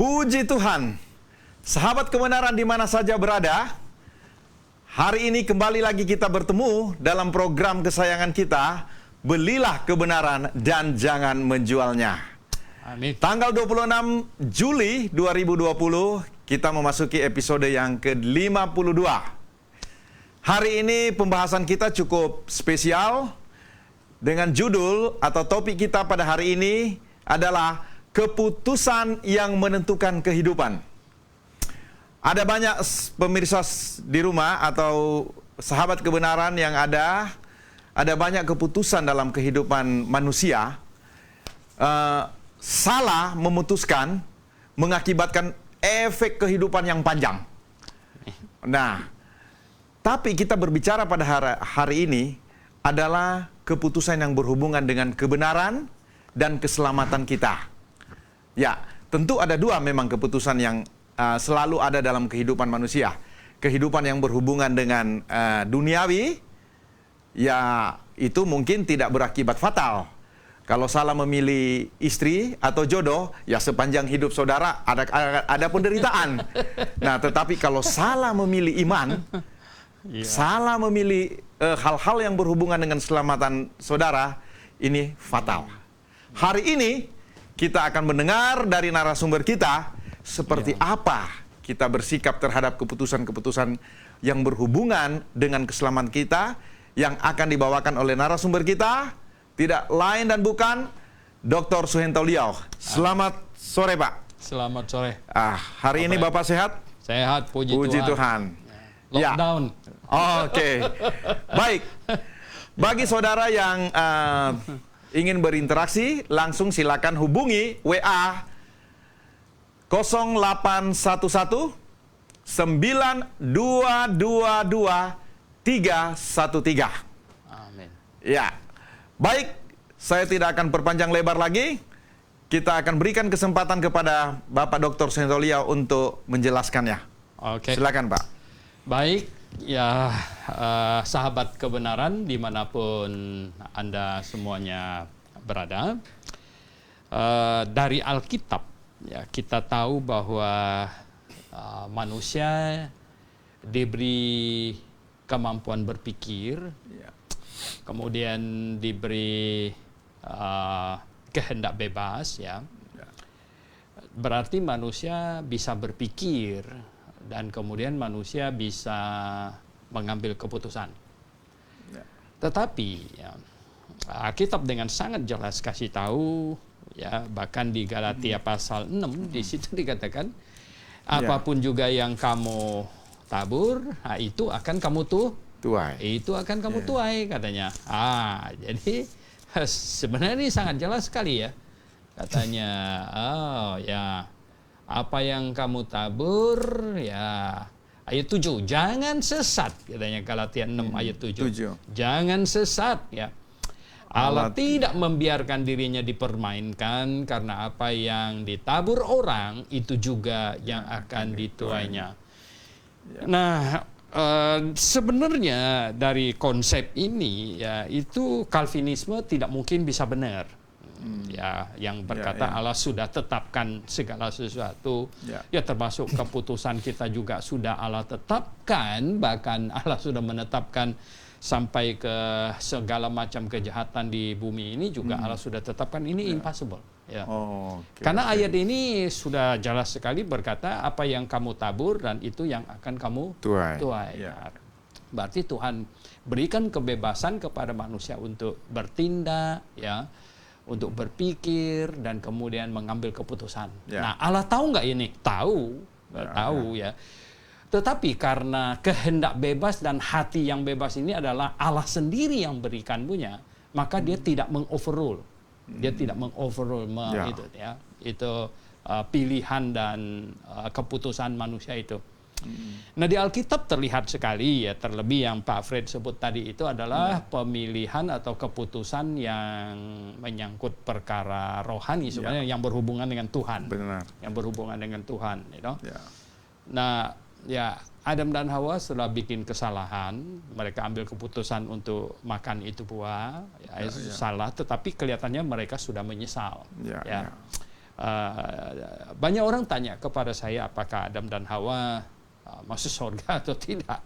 Puji Tuhan, sahabat kebenaran di mana saja berada, hari ini kembali lagi kita bertemu dalam program kesayangan kita, Belilah Kebenaran dan Jangan Menjualnya. Amin. Tanggal 26 Juli 2020, kita memasuki episode yang ke-52. Hari ini pembahasan kita cukup spesial dengan judul atau topik kita pada hari ini adalah keputusan yang menentukan kehidupan. Ada banyak pemirsa di rumah atau sahabat kebenaran yang ada banyak keputusan dalam kehidupan manusia. Salah memutuskan mengakibatkan efek kehidupan yang panjang. Nah, tapi kita berbicara pada hari ini adalah keputusan yang berhubungan dengan kebenaran dan keselamatan kita. Ya, tentu ada dua memang keputusan yang selalu ada dalam kehidupan manusia. Kehidupan yang berhubungan dengan duniawi, ya itu mungkin tidak berakibat fatal. Kalau salah memilih istri atau jodoh, ya sepanjang hidup saudara ada penderitaan. Nah, tetapi kalau salah memilih iman, salah memilih hal-hal yang berhubungan dengan keselamatan saudara, ini fatal. Hari ini kita akan mendengar dari narasumber kita seperti apa kita bersikap terhadap keputusan-keputusan yang berhubungan dengan keselamatan kita yang akan dibawakan oleh narasumber kita, tidak lain dan bukan Dr. Suhento Liau. Selamat sore, Pak. Selamat sore. Hari ini Bapak sehat? Sehat, puji Tuhan. Lockdown. Oke. Baik. Bagi saudara yang ingin berinteraksi, langsung silakan hubungi WA 0811 9222 313. Amin. Ya. Baik, saya tidak akan perpanjang lebar lagi. Kita akan berikan kesempatan kepada Bapak Dr. Suhento Liau untuk menjelaskannya. Oke. Silakan, Pak. Baik, ya sahabat kebenaran dimanapun Anda semuanya berada. Dari Alkitab, ya kita tahu bahwa manusia diberi kemampuan berpikir, kemudian diberi kehendak bebas, ya. Berarti manusia bisa berpikir dan kemudian manusia bisa mengambil keputusan. Tetapi ya, Alkitab dengan sangat jelas kasih tahu, ya bahkan di Galatia pasal 6 di situ dikatakan apapun juga yang kamu tabur, itu akan kamu tuai. Itu akan kamu tuai katanya. Jadi sebenarnya ini sangat jelas sekali ya. Katanya, apa yang kamu tabur, ya ayat 7, jangan sesat katanya Galatia 6 ayat 7. Jangan sesat ya. Allah tidak membiarkan dirinya dipermainkan, karena apa yang ditabur orang itu juga yang akan dituainya. Nah, sebenarnya dari konsep ini ya itu Calvinisme tidak mungkin bisa benar. Ya, yang berkata Allah sudah tetapkan segala sesuatu, ya termasuk keputusan kita juga sudah Allah tetapkan, bahkan Allah sudah menetapkan sampai ke segala macam kejahatan di bumi ini juga Allah sudah tetapkan, ini impossible. Ya. Karena ayat ini sudah jelas sekali berkata apa yang kamu tabur dan itu yang akan kamu tuai. Berarti Tuhan berikan kebebasan kepada manusia untuk bertindak, ya, untuk berpikir dan kemudian mengambil keputusan. Nah, Allah tahu nggak ini? Tahu, ya. Tetapi karena kehendak bebas dan hati yang bebas ini adalah Allah sendiri yang berikan punya, maka dia tidak mengoverrule. Dia tidak mengoverrule itu pilihan dan keputusan manusia itu. Nah, di Alkitab terlihat sekali ya, terlebih yang Pak Fred sebut tadi itu adalah pemilihan atau keputusan yang menyangkut perkara rohani sebenarnya, yang berhubungan dengan Tuhan. Benar. Yang berhubungan dengan Tuhan, Nah, ya Adam dan Hawa setelah bikin kesalahan, mereka ambil keputusan untuk makan itu buah, salah, tetapi kelihatannya mereka sudah menyesal. banyak orang tanya kepada saya apakah Adam dan Hawa masuk surga atau tidak.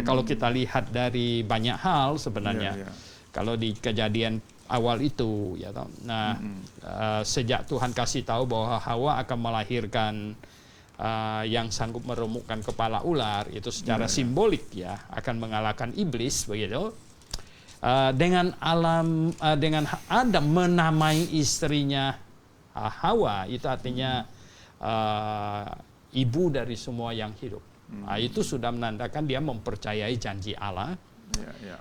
Kalau kita lihat dari banyak hal sebenarnya, kalau di kejadian awal itu, ya, nah sejak Tuhan kasih tahu bahwa Hawa akan melahirkan yang sanggup meremukkan kepala ular, itu secara simbolik ya akan mengalahkan iblis, begitu. Dengan Adam menamai istrinya Hawa, itu artinya ibu dari semua yang hidup. Itu sudah menandakan dia mempercayai janji Allah.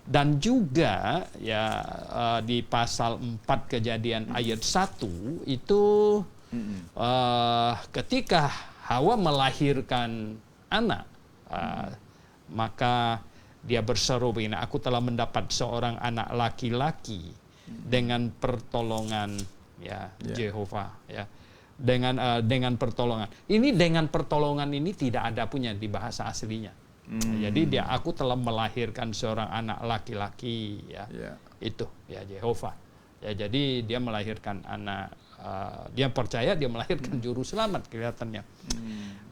Dan juga ya di pasal 4 Kejadian ayat 1 itu ketika Hawa melahirkan anak, maka dia berseru begini, aku telah mendapat seorang anak laki-laki dengan pertolongan Yehova, ya. Dengan pertolongan. Ini dengan pertolongan ini tidak ada punya di bahasa aslinya. Jadi aku telah melahirkan seorang anak laki-laki, ya. Itu ya Yehova. Ya, jadi dia melahirkan anak, dia percaya dia melahirkan juru selamat kelihatannya.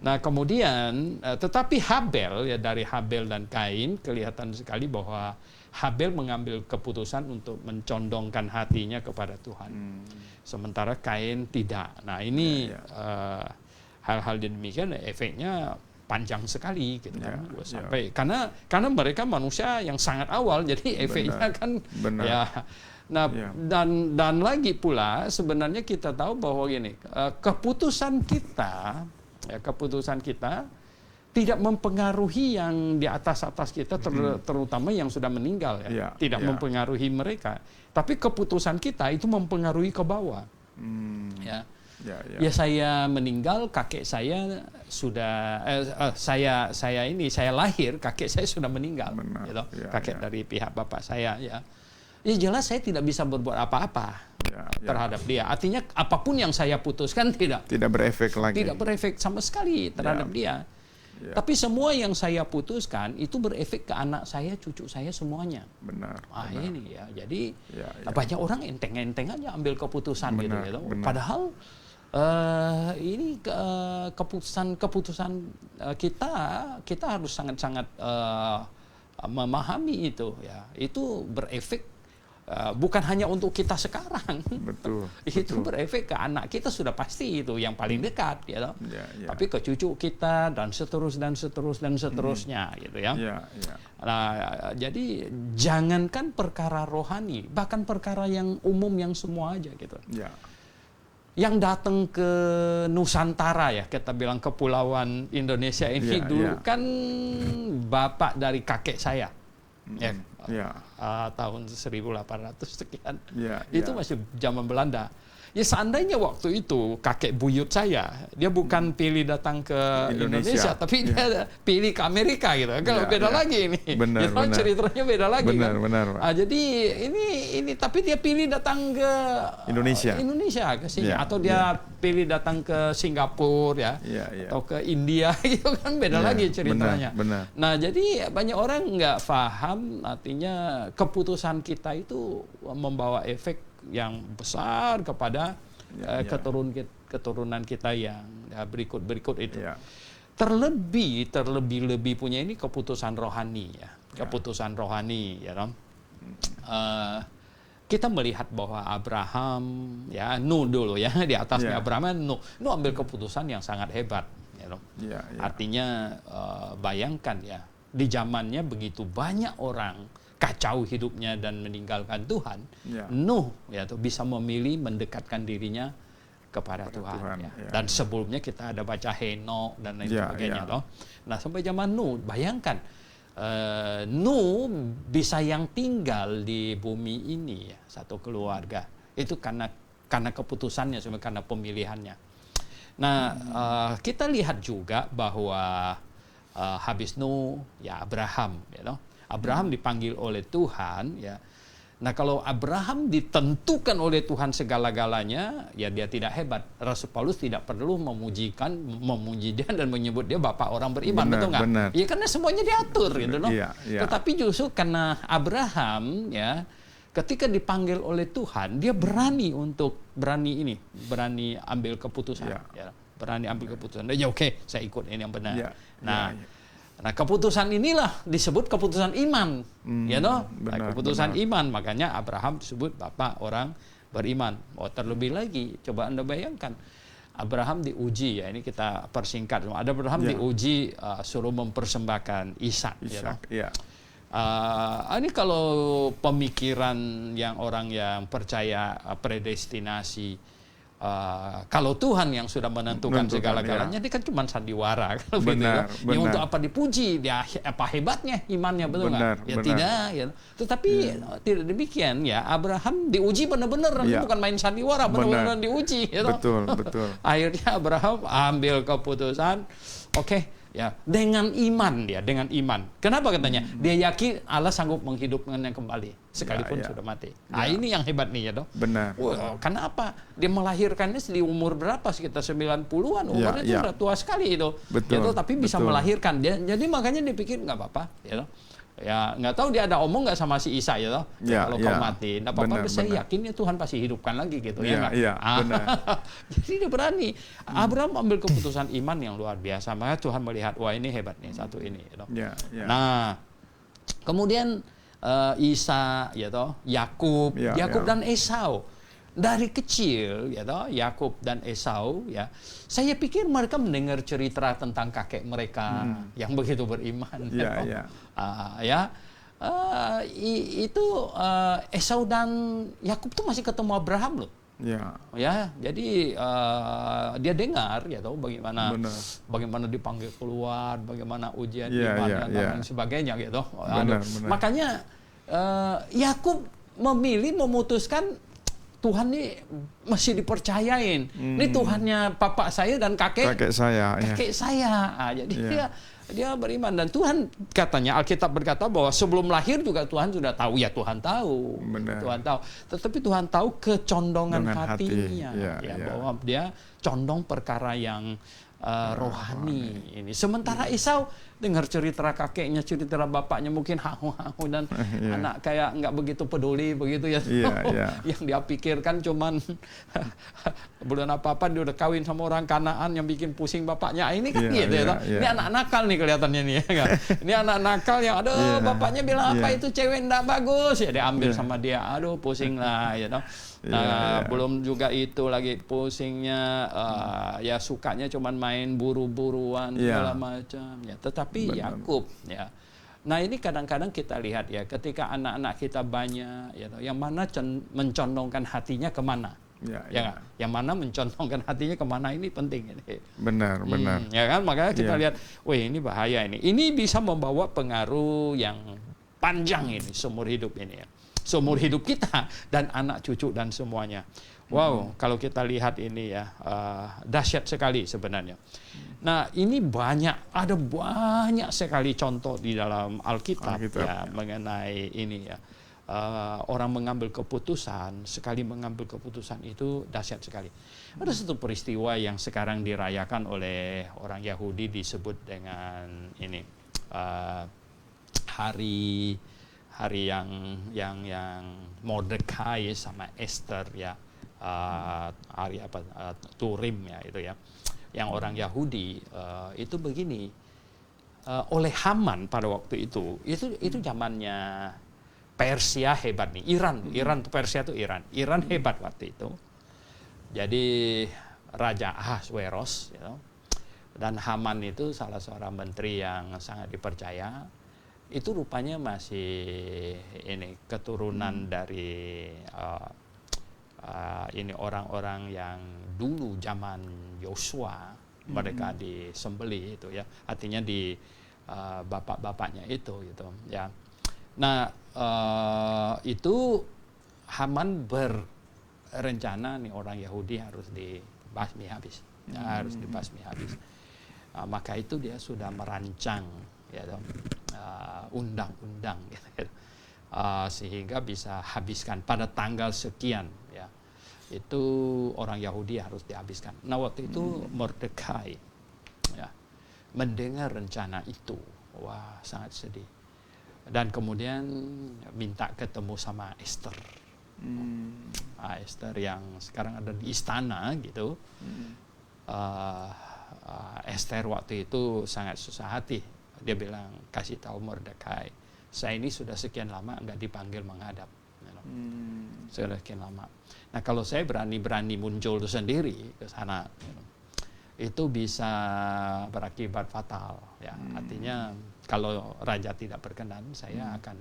Nah, kemudian tetapi Habel, ya, dari Habel dan Kain kelihatan sekali bahwa Habel mengambil keputusan untuk mencondongkan hatinya kepada Tuhan. Sementara Kain tidak. Nah, ini hal-hal demikian efeknya panjang sekali gitu kan, sampai karena mereka manusia yang sangat awal, jadi efeknya kan ya. Nah, dan lagi pula sebenarnya kita tahu bahwa gini, keputusan kita tidak mempengaruhi yang di atas kita, terutama yang sudah meninggal, ya. Tidak mempengaruhi mereka, tapi keputusan kita itu mempengaruhi ke bawah. Ya, saya meninggal, kakek saya sudah saya lahir, kakek saya sudah meninggal, gitu. Kakek dari pihak bapak saya, ya. Ya jelas saya tidak bisa berbuat apa-apa terhadap dia. Artinya apapun yang saya putuskan tidak berefek lagi. Tidak berefek sama sekali terhadap dia. Tapi semua yang saya putuskan itu berefek ke anak saya, cucu saya, semuanya. Benar. Ini ya. Jadi banyak orang enteng-enteng aja ambil keputusan gitu. Padahal ini keputusan kita harus sangat-sangat memahami itu, ya. Itu berefek bukan hanya untuk kita sekarang. Itu berefek ke anak kita sudah pasti, itu yang paling dekat, gitu. Tapi ke cucu kita dan seterusnya, gitu ya. Nah, jadi jangankan perkara rohani, bahkan perkara yang umum yang semua aja, gitu. Yang datang ke Nusantara, ya, kita bilang kepulauan Indonesia ini dulu kan bapak dari kakek saya, tahun 1800 sekian, itu masih zaman Belanda. Ya seandainya waktu itu kakek buyut saya, dia bukan pilih datang ke Indonesia tapi dia pilih ke Amerika, gitu. Kalau beda lagi ini, benar. Ceritanya beda lagi, benar. Jadi ini tapi dia pilih datang ke Indonesia ke sini, atau dia pilih datang ke Singapura, atau ke India, gitu kan, beda lagi ceritanya. Benar. Nah, jadi banyak orang nggak paham, artinya keputusan kita itu membawa efek yang besar kepada keturunan kita yang berikut itu. Terlebih punya ini keputusan rohani, ya. Keputusan rohani, ya, kita melihat bahwa Abraham, ya, Nuh dulu, ya, di atasnya Abraham, Nuh ambil keputusan yang sangat hebat, ya. Artinya bayangkan, ya, di zamannya begitu banyak orang kacau hidupnya dan meninggalkan Tuhan, Nuh, ya, tuh bisa memilih mendekatkan dirinya kepada Tuhan, ya. Dan sebelumnya kita ada baca Henok dan lain sebagainya, toh. Nah, sampai zaman Nuh, bayangkan Nuh bisa yang tinggal di bumi ini, ya, satu keluarga, itu karena keputusannya, karena pemilihannya. Nah, kita lihat juga bahwa habis Nuh, ya, Abraham, ya, toh. Abraham dipanggil oleh Tuhan, ya. Nah, kalau Abraham ditentukan oleh Tuhan segala-galanya, ya dia tidak hebat. Rasul Paulus tidak perlu memuji dia dan menyebut dia bapak orang beriman, betul nggak? Ya karena semuanya diatur, gitu loh. Tetapi justru karena Abraham, ya, ketika dipanggil oleh Tuhan, dia berani ambil keputusan. Ya, berani ambil keputusan. Ya oke, saya ikut ini yang benar. Nah, keputusan inilah disebut keputusan iman, keputusan iman. Makanya Abraham disebut bapak orang beriman. Terlebih lagi, coba Anda bayangkan, Abraham diuji, ya ini kita persingkat. Abraham diuji suruh mempersembahkan Ishak. Ini kalau pemikiran yang orang yang percaya predestinasi. Kalau Tuhan yang sudah menentukan segala-galanya, ini kan cuma sandiwara. Benar. Ya, untuk apa dipuji? Dia apa hebatnya imannya, betul nggak? Ya tidak. Ya. Tetapi tidak demikian ya. Abraham diuji benar-benar, bukan main sandiwara, benar-benar diuji. Ya, betul. Akhirnya Abraham ambil keputusan, ya, dengan iman. Kenapa katanya? Dia yakin Allah sanggup menghidupkannya kembali sekalipun sudah mati. Ini yang hebat nih, ya, Benar. Kenapa? Dia melahirkannya di umur berapa? Sekitar 90-an. Umurnya itu sudah tua sekali itu. Betul. Tapi bisa melahirkan dia. Jadi makanya dia pikir nggak apa-apa, ya. Ya, nggak tahu dia ada omong nggak sama si Isa, ya, kalau kau mati, nggak apa-apa, saya yakin ya Tuhan pasti hidupkan lagi gitu, ya. Benar. Jadi dia berani. Abraham ambil keputusan iman yang luar biasa. Maka Tuhan melihat, wah ini hebat nih satu ini. Nah, kemudian Isa, Yakub dan Esau. Dari kecil, Yakub dan Esau, saya pikir mereka mendengar cerita tentang kakek mereka yang begitu beriman. Itu Esau dan Yakub tuh masih ketemu Abraham loh. Jadi dia dengar, bagaimana dipanggil keluar, bagaimana ujian iman dan sebagainya, gitu. Makanya Yakub memutuskan Tuhan ini masih dipercayain. Ini Tuhannya bapak saya dan kakek saya. Jadi dia beriman, dan Tuhan katanya, Alkitab berkata bahwa sebelum lahir juga Tuhan sudah tahu. Ya, Tuhan tahu. Tuhan tahu. Tetapi Tuhan tahu kecondongan hatinya, bahwa dia condong perkara yang rohani ini. Sementara Esau dengar cerita kakeknya, cerita bapaknya, mungkin hahu-hahu dan anak kayak nggak begitu peduli begitu, ya. Yang dia pikirkan cuman belum apa-apa dia udah kawin sama orang Kanaan yang bikin pusing bapaknya. Ini kan ini anak nakal nih kelihatannya nih, ya. Ini anak nakal yang bapaknya bilang apa itu cewek nggak bagus, ya dia ambil sama dia, pusing lah, belum juga itu lagi pusingnya, ya sukanya cuman main buru-buruan segala macam, ya. Tetapi Yakub, ya. Nah, ini kadang-kadang kita lihat, ya, ketika anak-anak kita banyak, yang mana mencondongkan hatinya kemana, yang mana mencondongkan hatinya kemana, ini penting ini. Benar. Ya kan, makanya kita lihat, ini bahaya ini. Ini bisa membawa pengaruh yang panjang ini seumur hidup ini, ya. Seumur hidup kita dan anak cucu dan semuanya. Wow, kalau kita lihat ini, ya, dahsyat sekali sebenarnya. Nah, ini ada banyak sekali contoh di dalam Alkitab, mengenai ini, ya. Orang mengambil keputusan, sekali mengambil keputusan itu dahsyat sekali. Ada satu peristiwa yang sekarang dirayakan oleh orang Yahudi disebut dengan ini, hari yang Mordekai sama Esther, ya, hari Turim, ya, itu, ya, yang orang Yahudi, itu begini, oleh Haman pada waktu itu zamannya Persia hebat nih, Iran tuh, Persia tuh Iran hebat waktu itu. Jadi Raja Ahasweros, dan Haman itu salah seorang menteri yang sangat dipercaya. Itu rupanya masih ini keturunan dari ini orang-orang yang dulu zaman Yosua mereka disembelih itu, ya, artinya di bapak-bapaknya itu, gitu, ya. Nah, itu Haman berencana nih orang Yahudi harus dibasmi habis, harus dibasmi habis. Maka itu dia sudah merancang, ya, undang-undang, gitu. Sehingga bisa habiskan pada tanggal sekian, ya, itu orang Yahudi harus dihabiskan. Nah, waktu itu Mordekai, ya, mendengar rencana itu, wah, sangat sedih. Dan kemudian minta ketemu sama Esther. Esther yang sekarang ada di istana gitu. Esther waktu itu sangat susah hati. Dia bilang, kasih tahu Mordekai, saya ini sudah sekian lama nggak dipanggil menghadap. Sudah sekian lama. Nah kalau saya berani muncul sendiri ke sana, itu bisa berakibat fatal. Ya, artinya kalau raja tidak berkenan, saya akan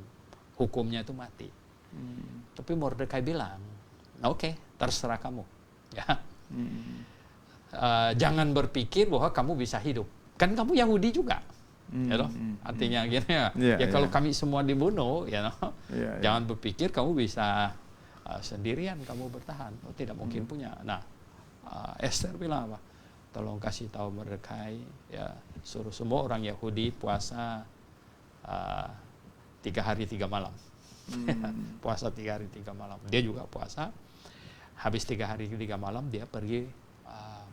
hukumnya itu mati. Tapi Mordekai bilang, oke, terserah kamu. Ya. Jangan berpikir bahwa kamu bisa hidup. Kan kamu Yahudi juga. Artinya gini ya, kalau kami semua dibunuh, jangan berpikir kamu bisa sendirian kamu bertahan. Tidak mungkin punya. Nah, Esther bilang apa? Tolong kasih tahu Mordekai, ya, suruh semua orang Yahudi puasa 3 hari 3 malam. Puasa 3 hari 3 malam. Dia juga puasa. Habis 3 hari 3 malam dia pergi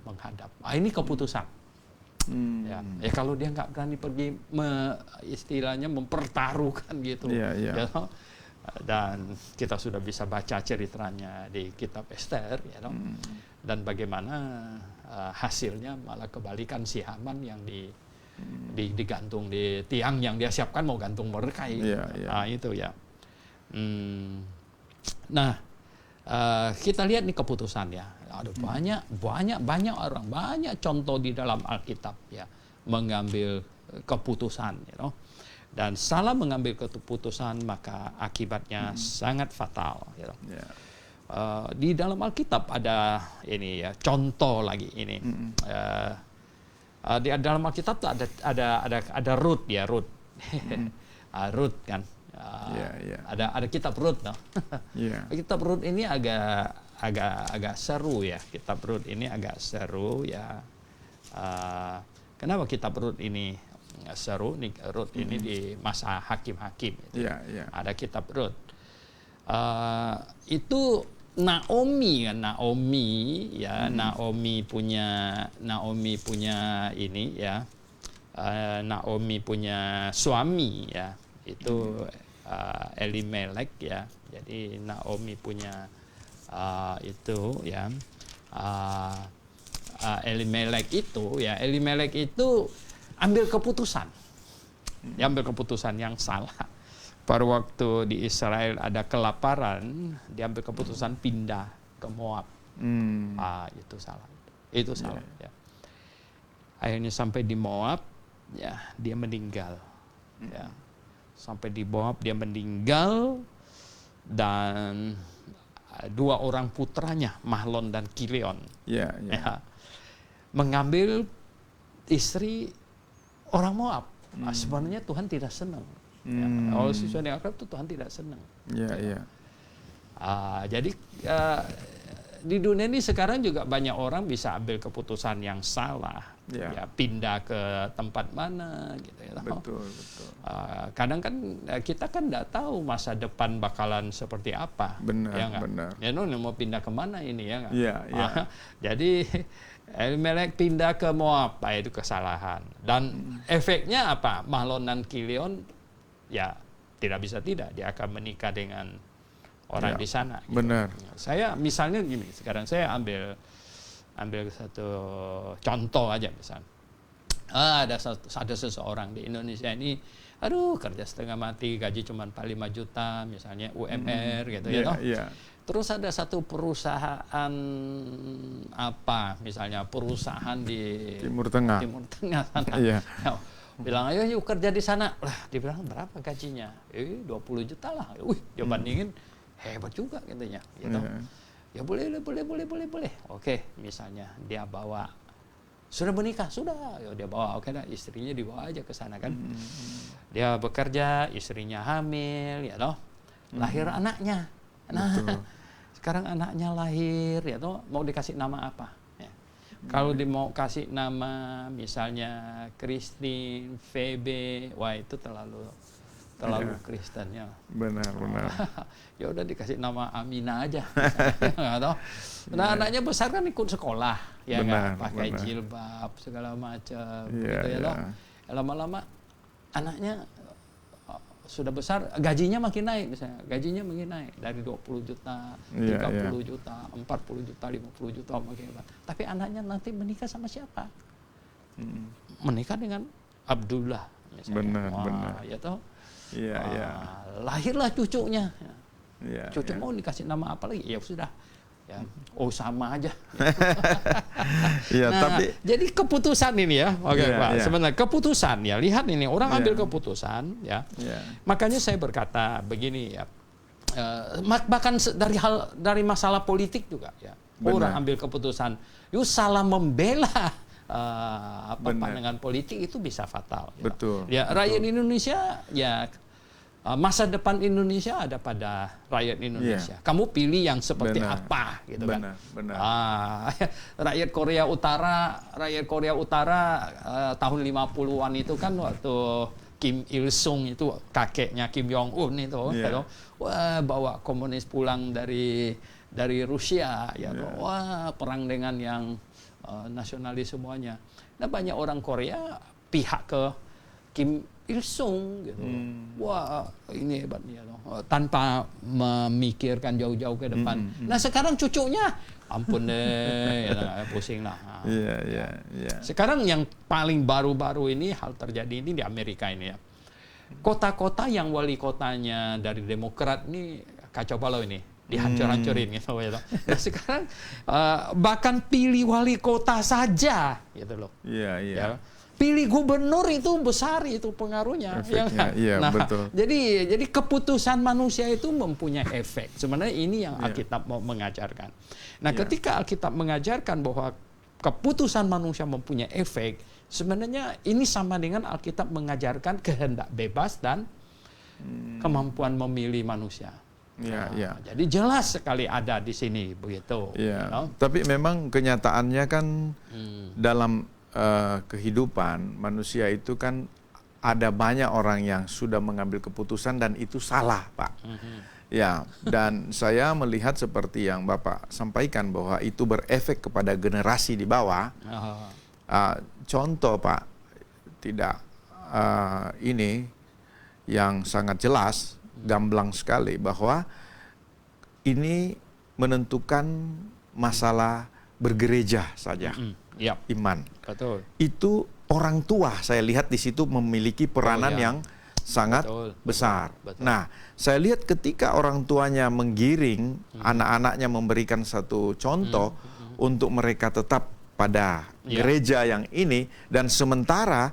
menghadap. Ini keputusan. Ya kalau dia nggak berani pergi istilahnya mempertaruhkan gitu. Ya, dan kita sudah bisa baca ceritanya di kitab Esther, dan bagaimana hasilnya malah kebalikan, si Haman yang digantung di tiang yang dia siapkan mau gantung Mordekai. Itu ya. Nah, kita lihat nih keputusan ya. Ada banyak orang, banyak contoh di dalam Alkitab ya mengambil keputusan, dan salah mengambil keputusan maka akibatnya sangat fatal. Di dalam Alkitab ada ini ya, contoh lagi ini. Di dalam Alkitab tuh ada Rut ya, Rut. Rut kan. Ada kitab Rut, Kitab Rut ini agak seru ya. Kitab Rut ini agak seru ya. Kenapa kitab Rut ini seru? Rut ini di masa hakim-hakim. Ada kitab Rut. Itu Naomi ya, Naomi punya ini ya. Naomi punya suami ya. Itu Elimelek ya. Jadi Naomi punya itu ya. Elimelek itu ambil keputusan. Dia ambil keputusan yang salah. Pada waktu di Israel ada kelaparan, dia ambil keputusan pindah ke Moab. Itu salah. Itu salah. Ya. Akhirnya sampai di Moab, ya dia meninggal. Ya. Sampai di Moab dia meninggal, dan 2 orang putranya, Mahlon dan Kilion, ya, mengambil istri orang Moab. Sebenarnya Tuhan tidak senang. Kalau sesuai dengan Alkitab itu Tuhan tidak senang. Jadi di dunia ini sekarang juga banyak orang bisa ambil keputusan yang salah, ya pindah ke tempat mana gitu ya. Betul. Kadang kan kita kan nggak tahu masa depan bakalan seperti apa. Benar. Ya, mau pindah kemana ini ya nggak? Jadi Elimelek pindah ke Moab, itu kesalahan. Dan efeknya apa? Mahlon dan Kilion ya tidak bisa tidak, dia akan menikah dengan orang di sana. Gitu. Benar. Saya misalnya gini, sekarang saya ambil satu contoh aja misalnya. Ada seseorang di Indonesia ini, kerja setengah mati, gaji cuma 5 juta, misalnya UMR gitu ya. Terus ada satu perusahaan misalnya perusahaan di Timur Tengah sana. Bilang ayo yuk kerja di sana. Lah, dibilang berapa gajinya? 20 juta lah. Dia bandingin hebat juga katanya, gitu. Ya boleh. Oke, misalnya dia bawa, sudah menikah, sudah. Ya dia bawa, oke dah, istrinya dibawa aja ke sana kan. Dia bekerja, istrinya hamil, ya toh. Lahir anaknya. Nah, sekarang anaknya lahir, ya toh, mau dikasih nama apa? Ya. Kalau mau kasih nama misalnya Christine, Febe, wah itu terlalu Kristen ya. Benar. Ya udah dikasih nama Amina aja. Nah, anaknya besar kan ikut sekolah, ya kan, pakai jilbab segala macam, gitu ya toh. Lama-lama anaknya sudah besar, gajinya makin naik misalnya. Gajinya makin naik dari 20 juta, 30 juta, 40 juta, 50 juta makin banyak. Tapi anaknya nanti menikah sama siapa? Menikah dengan Abdullah misalnya. Benar. Ya toh. Iya. Lahirlah cucunya. Cucu ya. mau dikasih nama apa lagi? Ya sudah. Ya, sama aja. Iya, tapi jadi keputusan ini ya, Pak. Iya. Sebenarnya keputusan ya, lihat ini orang ambil keputusan ya. Makanya saya berkata begini ya, bahkan dari masalah politik juga ya, orang ambil keputusan, yuk salah membela pandangan politik itu bisa fatal. Ya. Betul. Ya, rakyat Indonesia ya. Masa depan Indonesia ada pada rakyat Indonesia. Kamu pilih yang seperti apa, gitu kan? Benar. Rakyat Korea Utara tahun 50-an itu kan waktu Kim Il Sung itu kakeknya Kim Jong Un itu, bawa komunis pulang dari Rusia, ya, wah perang dengan yang nasionalis semuanya. Nah banyak orang Korea pihak ke Kim Il Sung gitu. Wah, ini hebatnya tanpa memikirkan jauh-jauh ke depan. Nah, sekarang cucunya ampun deh, ya, pusing lah. Iya. Sekarang yang paling baru-baru ini hal terjadi ini di Amerika ini ya. Kota-kota yang wali kotanya dari Demokrat ini kacau balau ini. Dihancur-hancurin gitu ya. Nah, sekarang bahkan pilih wali kota saja gitu loh. Iya. Ya. Pilih gubernur itu besar itu pengaruhnya. Efeknya, iya, nah, betul. Jadi keputusan manusia itu mempunyai efek. Sebenarnya ini yang Alkitab mau mengajarkan. Nah, ketika Alkitab mengajarkan bahwa keputusan manusia mempunyai efek, sebenarnya ini sama dengan Alkitab mengajarkan kehendak bebas dan kemampuan memilih manusia. Jadi jelas sekali ada di sini begitu. Tapi memang kenyataannya kan dalam kehidupan manusia itu kan ada banyak orang yang sudah mengambil keputusan dan itu salah, Pak. Ya, dan saya melihat seperti yang Bapak sampaikan bahwa itu berefek kepada generasi di bawah. Contoh, Pak, tidak ini yang sangat jelas, gamblang sekali bahwa ini menentukan masalah bergereja saja. Iman. Betul. Itu orang tua saya lihat di situ memiliki peranan yang sangat besar. Betul. Nah, saya lihat ketika orang tuanya menggiring anak-anaknya memberikan satu contoh untuk mereka tetap pada gereja yang ini dan sementara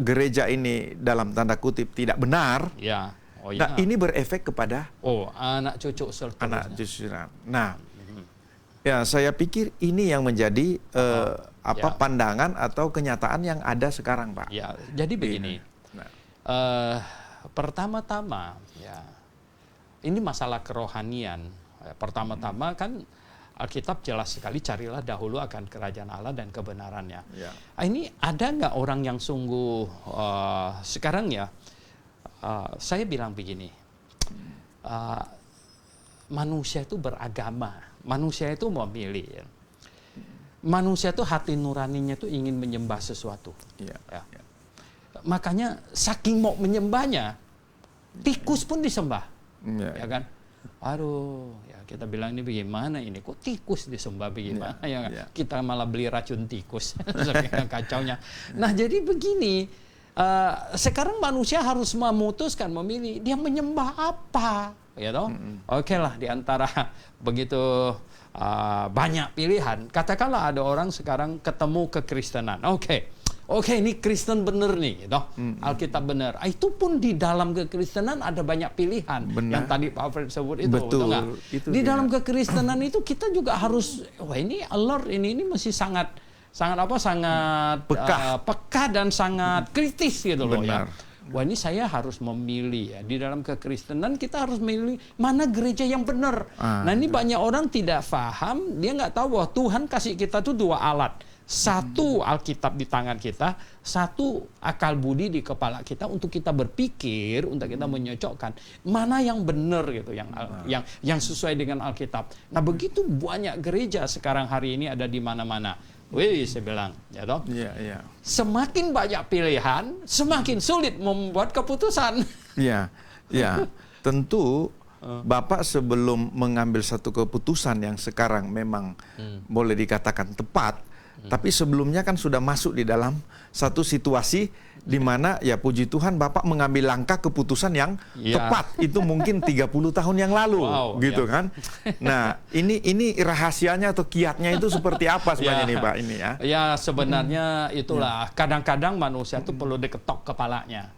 gereja ini dalam tanda kutip tidak benar. Nah, ini berefek kepada anak cucu serta anak cucu. Nah, ya, saya pikir ini yang menjadi pandangan atau kenyataan yang ada sekarang, Pak. Ya, jadi begini. Pertama-tama, ya, ini masalah kerohanian. Pertama-tama kan Alkitab jelas sekali carilah dahulu akan kerajaan Allah dan kebenarannya. Ini ada nggak orang yang sungguh sekarang ya? Saya bilang begini. Manusia itu beragama. Manusia itu memilih. Manusia itu hati nuraninya itu ingin menyembah sesuatu. Makanya saking mau menyembahnya, tikus pun disembah. Ya kan? Aduh, ya kita bilang ini bagaimana ini? Kok tikus disembah bagaimana? Kita malah beli racun tikus. Saking kacaunya. Nah, jadi begini. Sekarang manusia harus memutuskan, memilih dia menyembah apa. Ya toh, oke lah di antara begitu banyak pilihan. Katakanlah ada orang sekarang ketemu kekristenan. Oke, ini Kristen bener nih, gitu. Alkitab bener. Itu pun di dalam kekristenan ada banyak pilihan. Yang tadi Pak Alfred sebut itu, betul nggak? Di dalam kekristenan itu kita juga harus, ini alert, ini mesti sangat peka dan sangat kritis gitu loh. Ya. Wah, ini saya harus memilih ya. Di dalam kekristenan kita harus memilih mana gereja yang benar. Nah, ini banyak orang tidak paham, dia nggak tahu bahwa Tuhan kasih kita tuh dua alat. Satu Alkitab di tangan kita, satu akal budi di kepala kita untuk kita berpikir, untuk kita menyocokkan mana yang benar gitu, yang sesuai dengan Alkitab. Nah, begitu banyak gereja sekarang hari ini ada di mana-mana. Saya bilang, ya toh. Semakin banyak pilihan, semakin sulit membuat keputusan. Ya. Tentu Bapak sebelum mengambil satu keputusan yang sekarang memang boleh dikatakan tepat, tapi sebelumnya kan sudah masuk di dalam satu situasi di mana ya puji Tuhan Bapak mengambil langkah keputusan yang tepat. Itu mungkin 30 tahun yang lalu, gitu kan. Nah, ini rahasianya atau kiatnya itu seperti apa sebenarnya nih Pak ini ya? Ya sebenarnya itulah kadang-kadang manusia itu perlu diketok kepalanya.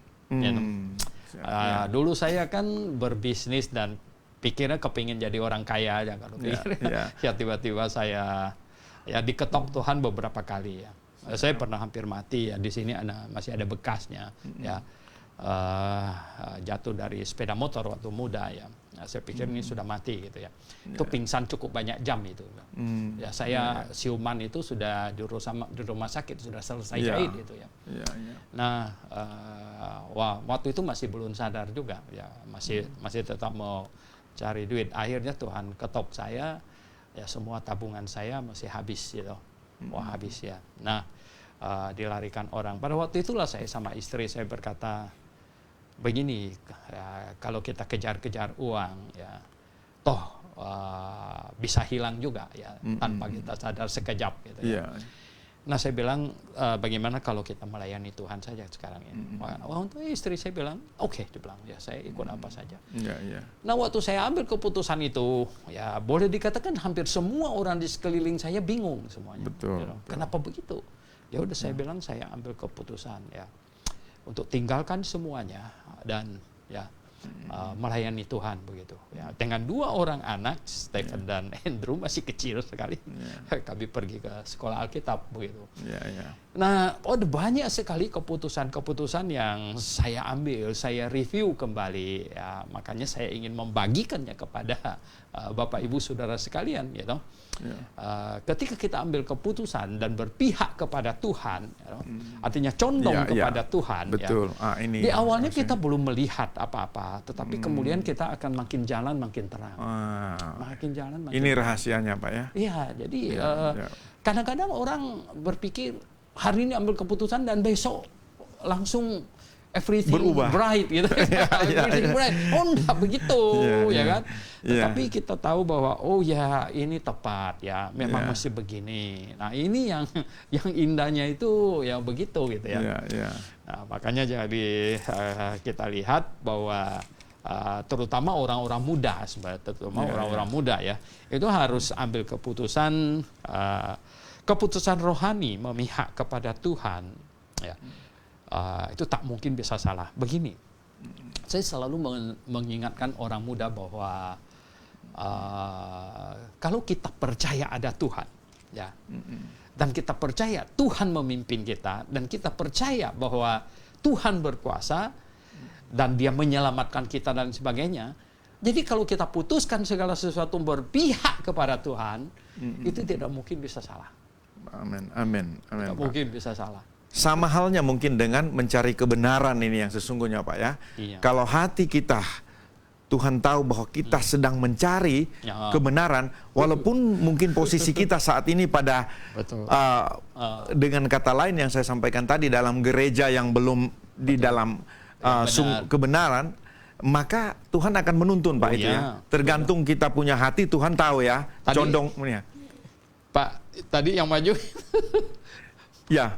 Dulu saya kan berbisnis dan pikirnya kepingin jadi orang kaya aja kalau ya tiba-tiba saya ya diketok Tuhan beberapa kali ya. Saya pernah hampir mati ya, di sini masih ada bekasnya ya. Jatuh dari sepeda motor waktu muda ya. Nah, saya pikir ini sudah mati gitu ya. Itu pingsan cukup banyak jam itu. Ya saya siuman itu sudah di rumah sakit sudah selesai jahit gitu ya. Nah, waktu itu masih belum sadar juga ya, masih tetap mau cari duit. Akhirnya Tuhan ketok saya, ya semua tabungan saya masih habis gitu. Wah habis ya. Nah, dilarikan orang. Pada waktu itulah saya sama istri saya berkata begini, kalau kita kejar-kejar uang ya toh bisa hilang juga ya tanpa kita sadar sekejap gitu ya. Nah saya bilang bagaimana kalau kita melayani Tuhan saja sekarang ini. Untuk istri saya bilang oke, dia bilang ya saya ikut apa saja. Nah waktu saya ambil keputusan itu ya boleh dikatakan hampir semua orang di sekeliling saya bingung semuanya. Betul. Kenapa begitu? Ya udah saya bilang saya ambil keputusan ya untuk tinggalkan semuanya dan ya melayani Tuhan begitu ya. Dengan 2 orang anak, Stephen dan Andrew masih kecil sekali, kami pergi ke sekolah Alkitab begitu. Nah, banyak sekali keputusan-keputusan yang saya ambil, saya review kembali ya, makanya saya ingin membagikannya kepada Bapak Ibu Saudara sekalian gitu. Ketika kita ambil keputusan dan berpihak kepada Tuhan, artinya condong kepada Tuhan. Betul. Ya, di awalnya kita belum melihat apa-apa, tetapi kemudian kita akan makin jalan makin terang. Makin jalan makin ini terang. rahasianya Pak ya? Iya, jadi kadang-kadang orang berpikir hari ini ambil keputusan dan besok langsung everything berubah, bright gitu. Everything bright. Oh enggak begitu ya kan. Tetapi kita tahu bahwa oh ya ini tepat ya, memang masih begini. Nah, ini yang indahnya itu yang begitu gitu ya. Nah, makanya jadi kita lihat bahwa terutama orang-orang muda sebenarnya, orang-orang muda ya, itu harus ambil keputusan rohani memihak kepada Tuhan ya. Itu tak mungkin bisa salah. Begini, saya selalu mengingatkan orang muda bahwa kalau kita percaya ada Tuhan ya, dan kita percaya Tuhan memimpin kita, dan kita percaya bahwa Tuhan berkuasa dan Dia menyelamatkan kita dan sebagainya. Jadi kalau kita putuskan segala sesuatu berpihak kepada Tuhan, itu tidak mungkin bisa salah. Amin. Tidak mungkin bisa salah. Sama halnya mungkin dengan mencari kebenaran ini yang sesungguhnya Pak ya. Kalau hati kita, Tuhan tahu bahwa kita sedang mencari kebenaran, walaupun mungkin posisi kita saat ini pada dengan kata lain yang saya sampaikan tadi dalam gereja yang belum di dalam kebenaran, maka Tuhan akan menuntun Pak itu ya. Tergantung kita punya hati, Tuhan tahu ya. Condong ya. Pak, tadi yang maju ya,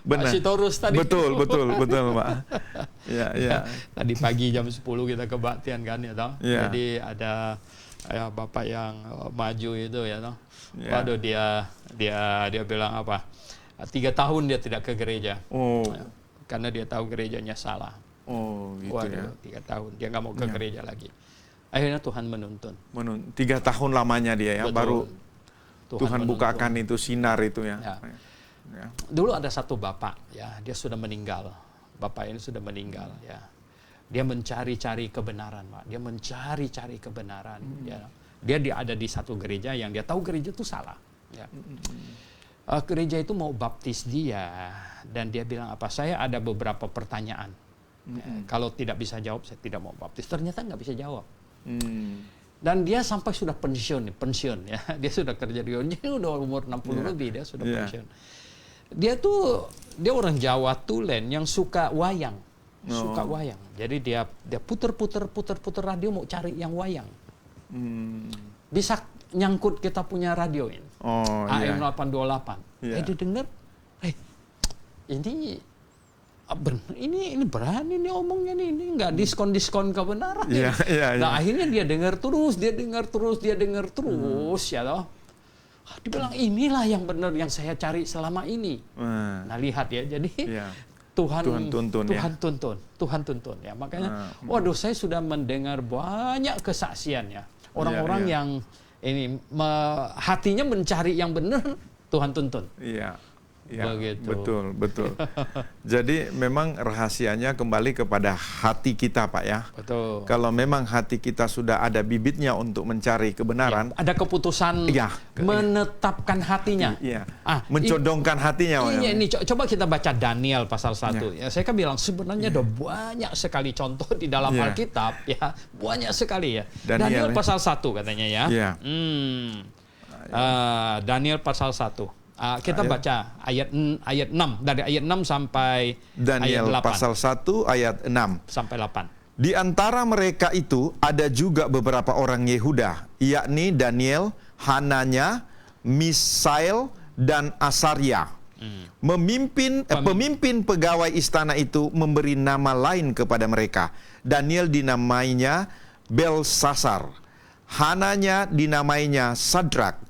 benar. Pak Sitorus tadi. Betul Pak. Ya. Tadi pagi jam 10 kita kebaktian kan ya toh. Jadi ada bapak yang maju itu ya toh. Waduh dia bilang apa? 3 tahun dia tidak ke gereja. Karena dia tahu gerejanya salah. Gitu. Waduh, 3 tahun dia nggak mau ke gereja lagi. Akhirnya Tuhan menuntun. 3 tahun lamanya dia ya. Betul. Baru Tuhan bukakan itu sinar itu ya. Dulu ada satu bapak ya, dia sudah meninggal. Bapak ini sudah meninggal ya. Dia mencari-cari kebenaran, Pak. Dia mencari-cari kebenaran ya. Dia ada di satu gereja yang dia tahu gereja itu salah ya. Gereja itu mau baptis dia, dan dia bilang apa? Saya ada beberapa pertanyaan. Kalau tidak bisa jawab, saya tidak mau baptis. Ternyata nggak bisa jawab. Dan dia sampai sudah pensiun ya. Dia sudah kerja di dia udah umur 60 lebih, dia sudah pensiun. Dia orang Jawa Tulen yang suka wayang. suka wayang. Jadi dia puter radio mau cari yang wayang. Bisa nyangkut kita punya radio ini. AM 828. Dia dengar, ini berani nih omongnya nih, ini nggak diskon kebenaran. Nah akhirnya dia dengar terus, dia dengar terus ya loh. Dia bilang inilah yang benar yang saya cari selama ini. Nah lihat ya, jadi Tuhan tuntun ya. Makanya, waduh saya sudah mendengar banyak kesaksian ya. Orang-orang yang ini hatinya mencari yang benar, Tuhan tuntun. Betul. Jadi memang rahasianya kembali kepada hati kita, Pak ya. Betul. Kalau memang hati kita sudah ada bibitnya untuk mencari kebenaran, ada keputusan menetapkan hatinya. Mencondongkan hatinya. Ini coba kita baca Daniel pasal 1. Ya, saya kan bilang sebenarnya ada banyak sekali contoh di dalam Alkitab ya, banyak sekali ya. Daniel pasal 1 katanya ya. Daniel pasal 1. Kita baca ayat 6, dari ayat 6 sampai Daniel ayat 8. Pasal 1 ayat 6 sampai 8. Di antara mereka itu ada juga beberapa orang Yehuda, yakni Daniel, Hananya, Misael, dan Asaria. Pemimpin pegawai istana itu memberi nama lain kepada mereka. Daniel dinamainya Belsasar, Hananya dinamainya Sadrak,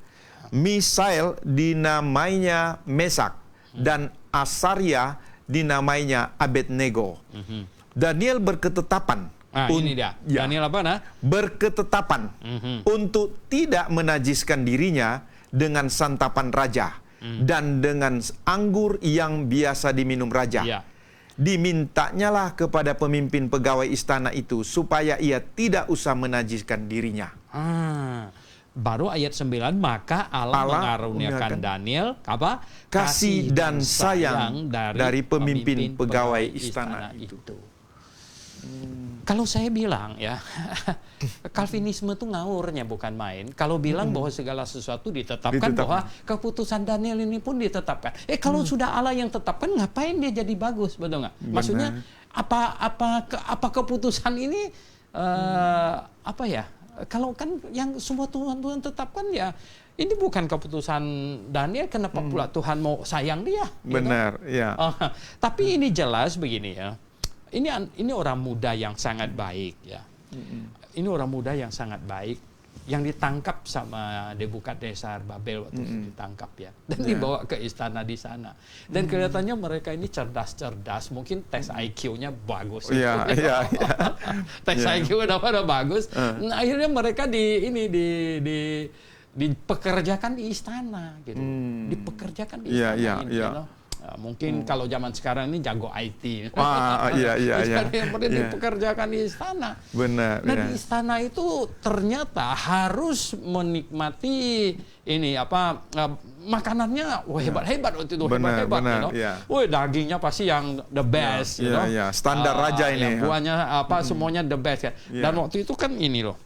Misael dinamainya Mesak, dan Asaria dinamainya Abednego. Daniel berketetapan. Ini dia. Daniel apa nah? Berketetapan untuk tidak menajiskan dirinya dengan santapan raja dan dengan anggur yang biasa diminum raja. Dimintanyalah kepada pemimpin pegawai istana itu supaya ia tidak usah menajiskan dirinya. Baru ayat 9, maka Allah mengaruniakan Daniel apa? Kasih dan sayang dari pemimpin pegawai istana itu. Kalau saya bilang ya, Calvinisme itu ngawurnya bukan main. Kalau bilang bahwa segala sesuatu ditetapkan, bahwa keputusan Daniel ini pun ditetapkan. Kalau sudah Allah yang tetapkan, ngapain dia jadi bagus, betul nggak? Maksudnya apa keputusan ini apa ya? Kalau kan yang semua Tuhan tetapkan ya, ini bukan keputusan Daniel, kenapa pula Tuhan mau sayang dia? Benar, gitu? Ya. Tapi ini jelas begini ya, ini orang muda yang sangat baik ya. Ini orang muda yang sangat baik, yang ditangkap sama Nebukadnezar Babel waktu itu ditangkap ya, dan dibawa ke istana di sana. Dan kelihatannya mereka ini cerdas-cerdas, mungkin tes IQ-nya bagus. Tes IQ udah bagus. Nah, akhirnya mereka dipekerjakan di istana gitu. Dipekerjakan di istana ini. You know? Mungkin kalau zaman sekarang ini jago IT. Dipekerjakan di istana. Benar. Nah, di istana itu ternyata harus menikmati ini makanannya hebat-hebat waktu itu. Hebat-hebat. Dagingnya pasti yang the best. Standar raja ini. Buahnya semuanya the best kan. Dan waktu itu kan ini loh.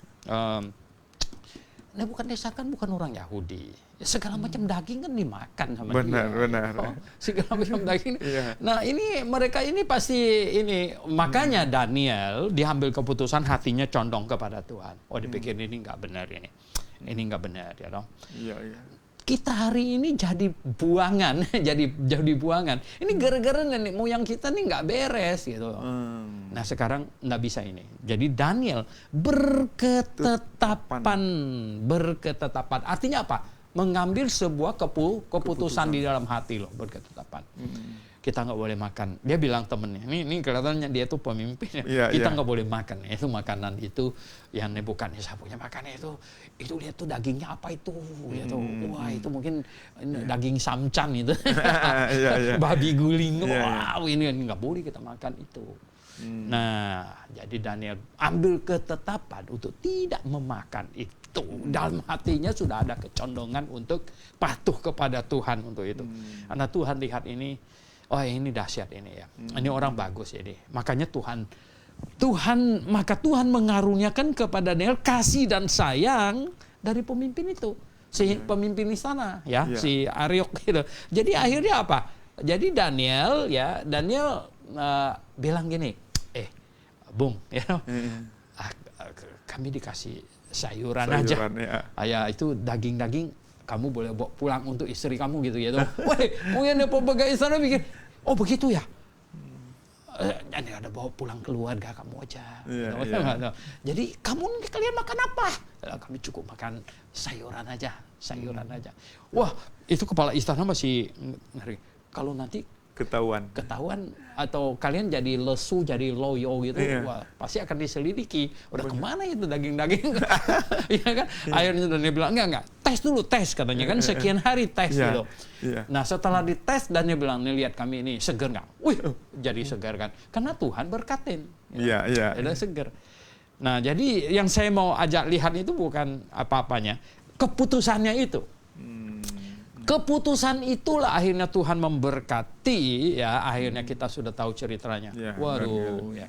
Nebukadnezar kan bukan orang Yahudi. Segala macam daging kan dimakan sama dia. Benar. Segala macam daging. Nah, ini mereka ini pasti ini, makanya Daniel diambil keputusan, hatinya condong kepada Tuhan. Dipikir ini nggak benar ini. Ini nggak benar ya dong. Kita hari ini jadi buangan, jadi buangan. Ini gara-gara nenek moyang kita nih nggak beres gitu. Nah sekarang nggak bisa ini. Jadi Daniel berketetapan. Artinya apa? Mengambil sebuah keputusan di dalam hati loh, berketetapan. Kita nggak boleh makan. Dia bilang temennya, ini kelihatannya dia tuh pemimpin. Kita nggak boleh makan. Itu makanan itu yang Nebukadnezar punya makan itu lihat tuh dagingnya apa itu. Wah itu mungkin daging samcan itu. Babi guling. Wow ini nggak boleh kita makan itu. Nah jadi Daniel ambil ketetapan untuk tidak memakan itu. Dalam hatinya sudah ada kecondongan untuk patuh kepada Tuhan untuk itu. Karena Tuhan lihat ini, ini dahsyat ini ya. Ini orang bagus ini. Makanya Tuhan mengaruniakan kepada Daniel kasih dan sayang dari pemimpin itu. Si pemimpin istana ya, si Ariok gitu. Jadi akhirnya apa? Jadi Daniel bilang gini, Bung, kami dikasih sayuran aja. Ya, itu daging-daging kamu boleh bawa pulang untuk istri kamu gitu ya. Wah, mungkin pegawai istana pikir, oh begitu ya. Jadi ada bawa pulang keluarga kamu aja. Jadi kalian makan apa? Kami cukup makan sayuran aja. Wah, itu kepala istana masih ngeri. Kalau nanti ketahuan atau kalian jadi lesu, jadi loyo gitu, wah, pasti akan diselidiki. Udah kemana itu daging-daging? Ya kan? Akhirnya dia bilang enggak, tes katanya kan sekian hari tes gitu. Nah setelah dites dan dia bilang, nih lihat kami ini seger nggak? Wih, jadi segar kan? Karena Tuhan berkatin. Ada seger. Nah jadi yang saya mau ajak lihat itu bukan apa-apanya, keputusannya itu. Keputusan itulah akhirnya Tuhan memberkati, ya akhirnya kita sudah tahu ceritanya. Waduh, ya.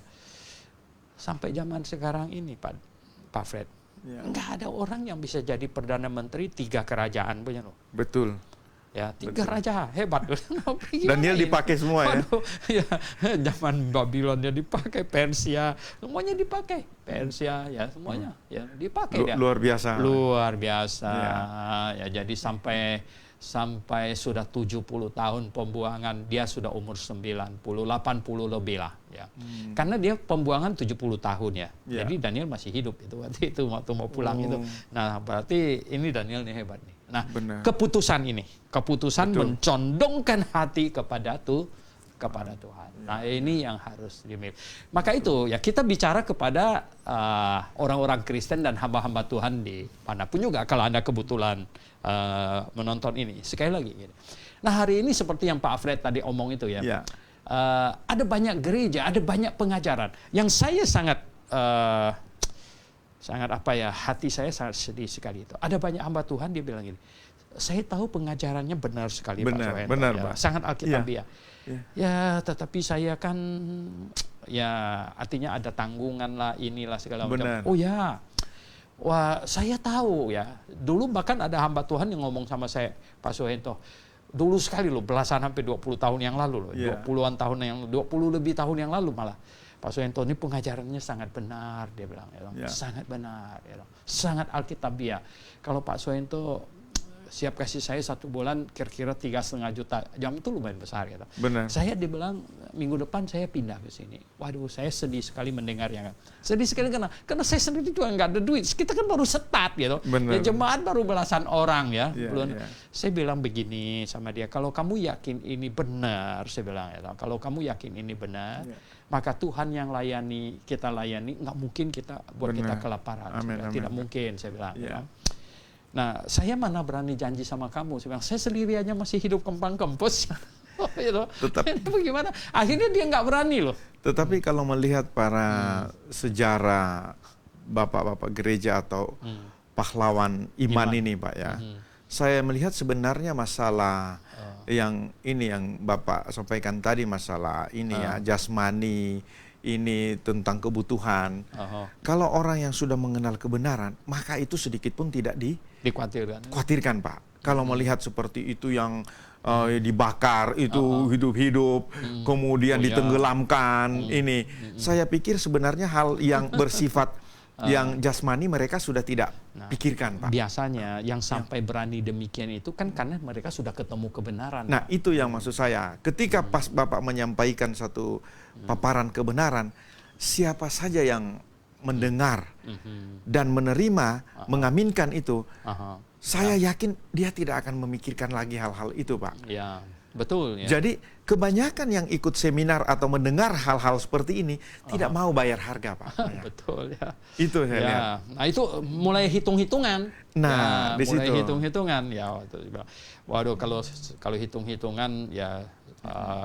Sampai zaman sekarang ini Pak Fred, nggak ada orang yang bisa jadi Perdana Menteri 3 kerajaan punya loh. Betul. Ya, 3 raja, hebat. Daniel dipakai semua ya. Ya, zaman Babylonnya dipakai, Persia, semuanya dipakai. Persia, ya semuanya, ya dipakai. Luar biasa. Luar biasa. Ya, jadi sampai sudah 70 tahun pembuangan, dia sudah umur 90, 80 lebih lah ya. Karena dia pembuangan 70 tahun ya. Jadi Daniel masih hidup itu waktu mau pulang itu. Nah, berarti ini Daniel nih hebat nih. Nah, keputusan mencondongkan hati kepada Tuhan. Nah, ini yang harus dimiliki. Maka itu ya kita bicara kepada orang-orang Kristen dan hamba-hamba Tuhan di manapun juga kalau Anda kebetulan menonton ini. Sekali lagi. Nah, hari ini seperti yang Pak Fred tadi omong itu ya. Ada banyak gereja, ada banyak pengajaran yang saya sangat hati saya sangat sedih sekali itu. Ada banyak hamba Tuhan dia bilang gini, saya tahu pengajarannya benar sekali Pak Soeharto. Benar, ya, Pak. Sangat alkitabiah. Ya, tetapi saya kan ya artinya ada tanggungan lah, inilah segala macam. Oh ya. Wah, saya tahu ya. Dulu bahkan ada hamba Tuhan yang ngomong sama saya, Pak Soeharto. Dulu sekali loh, belasan sampai 20 tahun yang lalu loh. 20-an tahun yang 20 lebih tahun yang lalu malah. Pak Soeharto ini pengajarannya sangat benar, dia bilang. Sangat benar. Sangat alkitabiah. Kalau Pak Soeharto siap kasih saya 1 bulan kira-kira 3,5 juta jam itu lumayan besar gitu. Benar. Saya dibilang minggu depan saya pindah ke sini. Waduh, saya sedih sekali mendengarnya kan. Sedih sekali karena saya sendiri juga nggak ada duit. Kita kan baru start gitu. Benar. Ya jemaat baru belasan orang ya. Saya bilang begini sama dia, kalau kamu yakin ini benar, saya bilang ya, kalau kamu yakin ini benar, maka Tuhan yang kita layani, nggak mungkin kita buat kita kelaparan. Tidak mungkin, saya bilang. Ya. Nah, saya mana berani janji sama kamu? Saya sendiri aja masih hidup kempang kempes. Bagaimana? Akhirnya dia nggak berani loh. Tetapi kalau melihat para sejarah bapak-bapak gereja atau pahlawan iman ini, Pak ya, saya melihat sebenarnya masalah yang Bapak sampaikan tadi, masalah ini ya jasmani. Ini tentang kebutuhan. Kalau orang yang sudah mengenal kebenaran, maka itu sedikit pun tidak dikhawatirkan, Pak. Kalau melihat seperti itu yang dibakar, itu hidup-hidup, kemudian ditenggelamkan, ini. Saya pikir sebenarnya hal yang bersifat yang jasmani mereka sudah tidak pikirkan, Pak. Biasanya yang sampai berani demikian itu kan karena mereka sudah ketemu kebenaran. Nah, Pak. itu yang maksud saya. Ketika pas Bapak menyampaikan satu paparan kebenaran, siapa saja yang mendengar dan menerima, mengaminkan itu, saya yakin dia tidak akan memikirkan lagi hal-hal itu, Pak. Ya, betul. Ya. Jadi kebanyakan yang ikut seminar atau mendengar hal-hal seperti ini tidak mau bayar harga, Pak. Betul ya. Itu saya lihat. Nah itu mulai hitung-hitungan. Nah, di mulai situ. hitung-hitungan ya. Waduh, kalau hitung-hitungan ya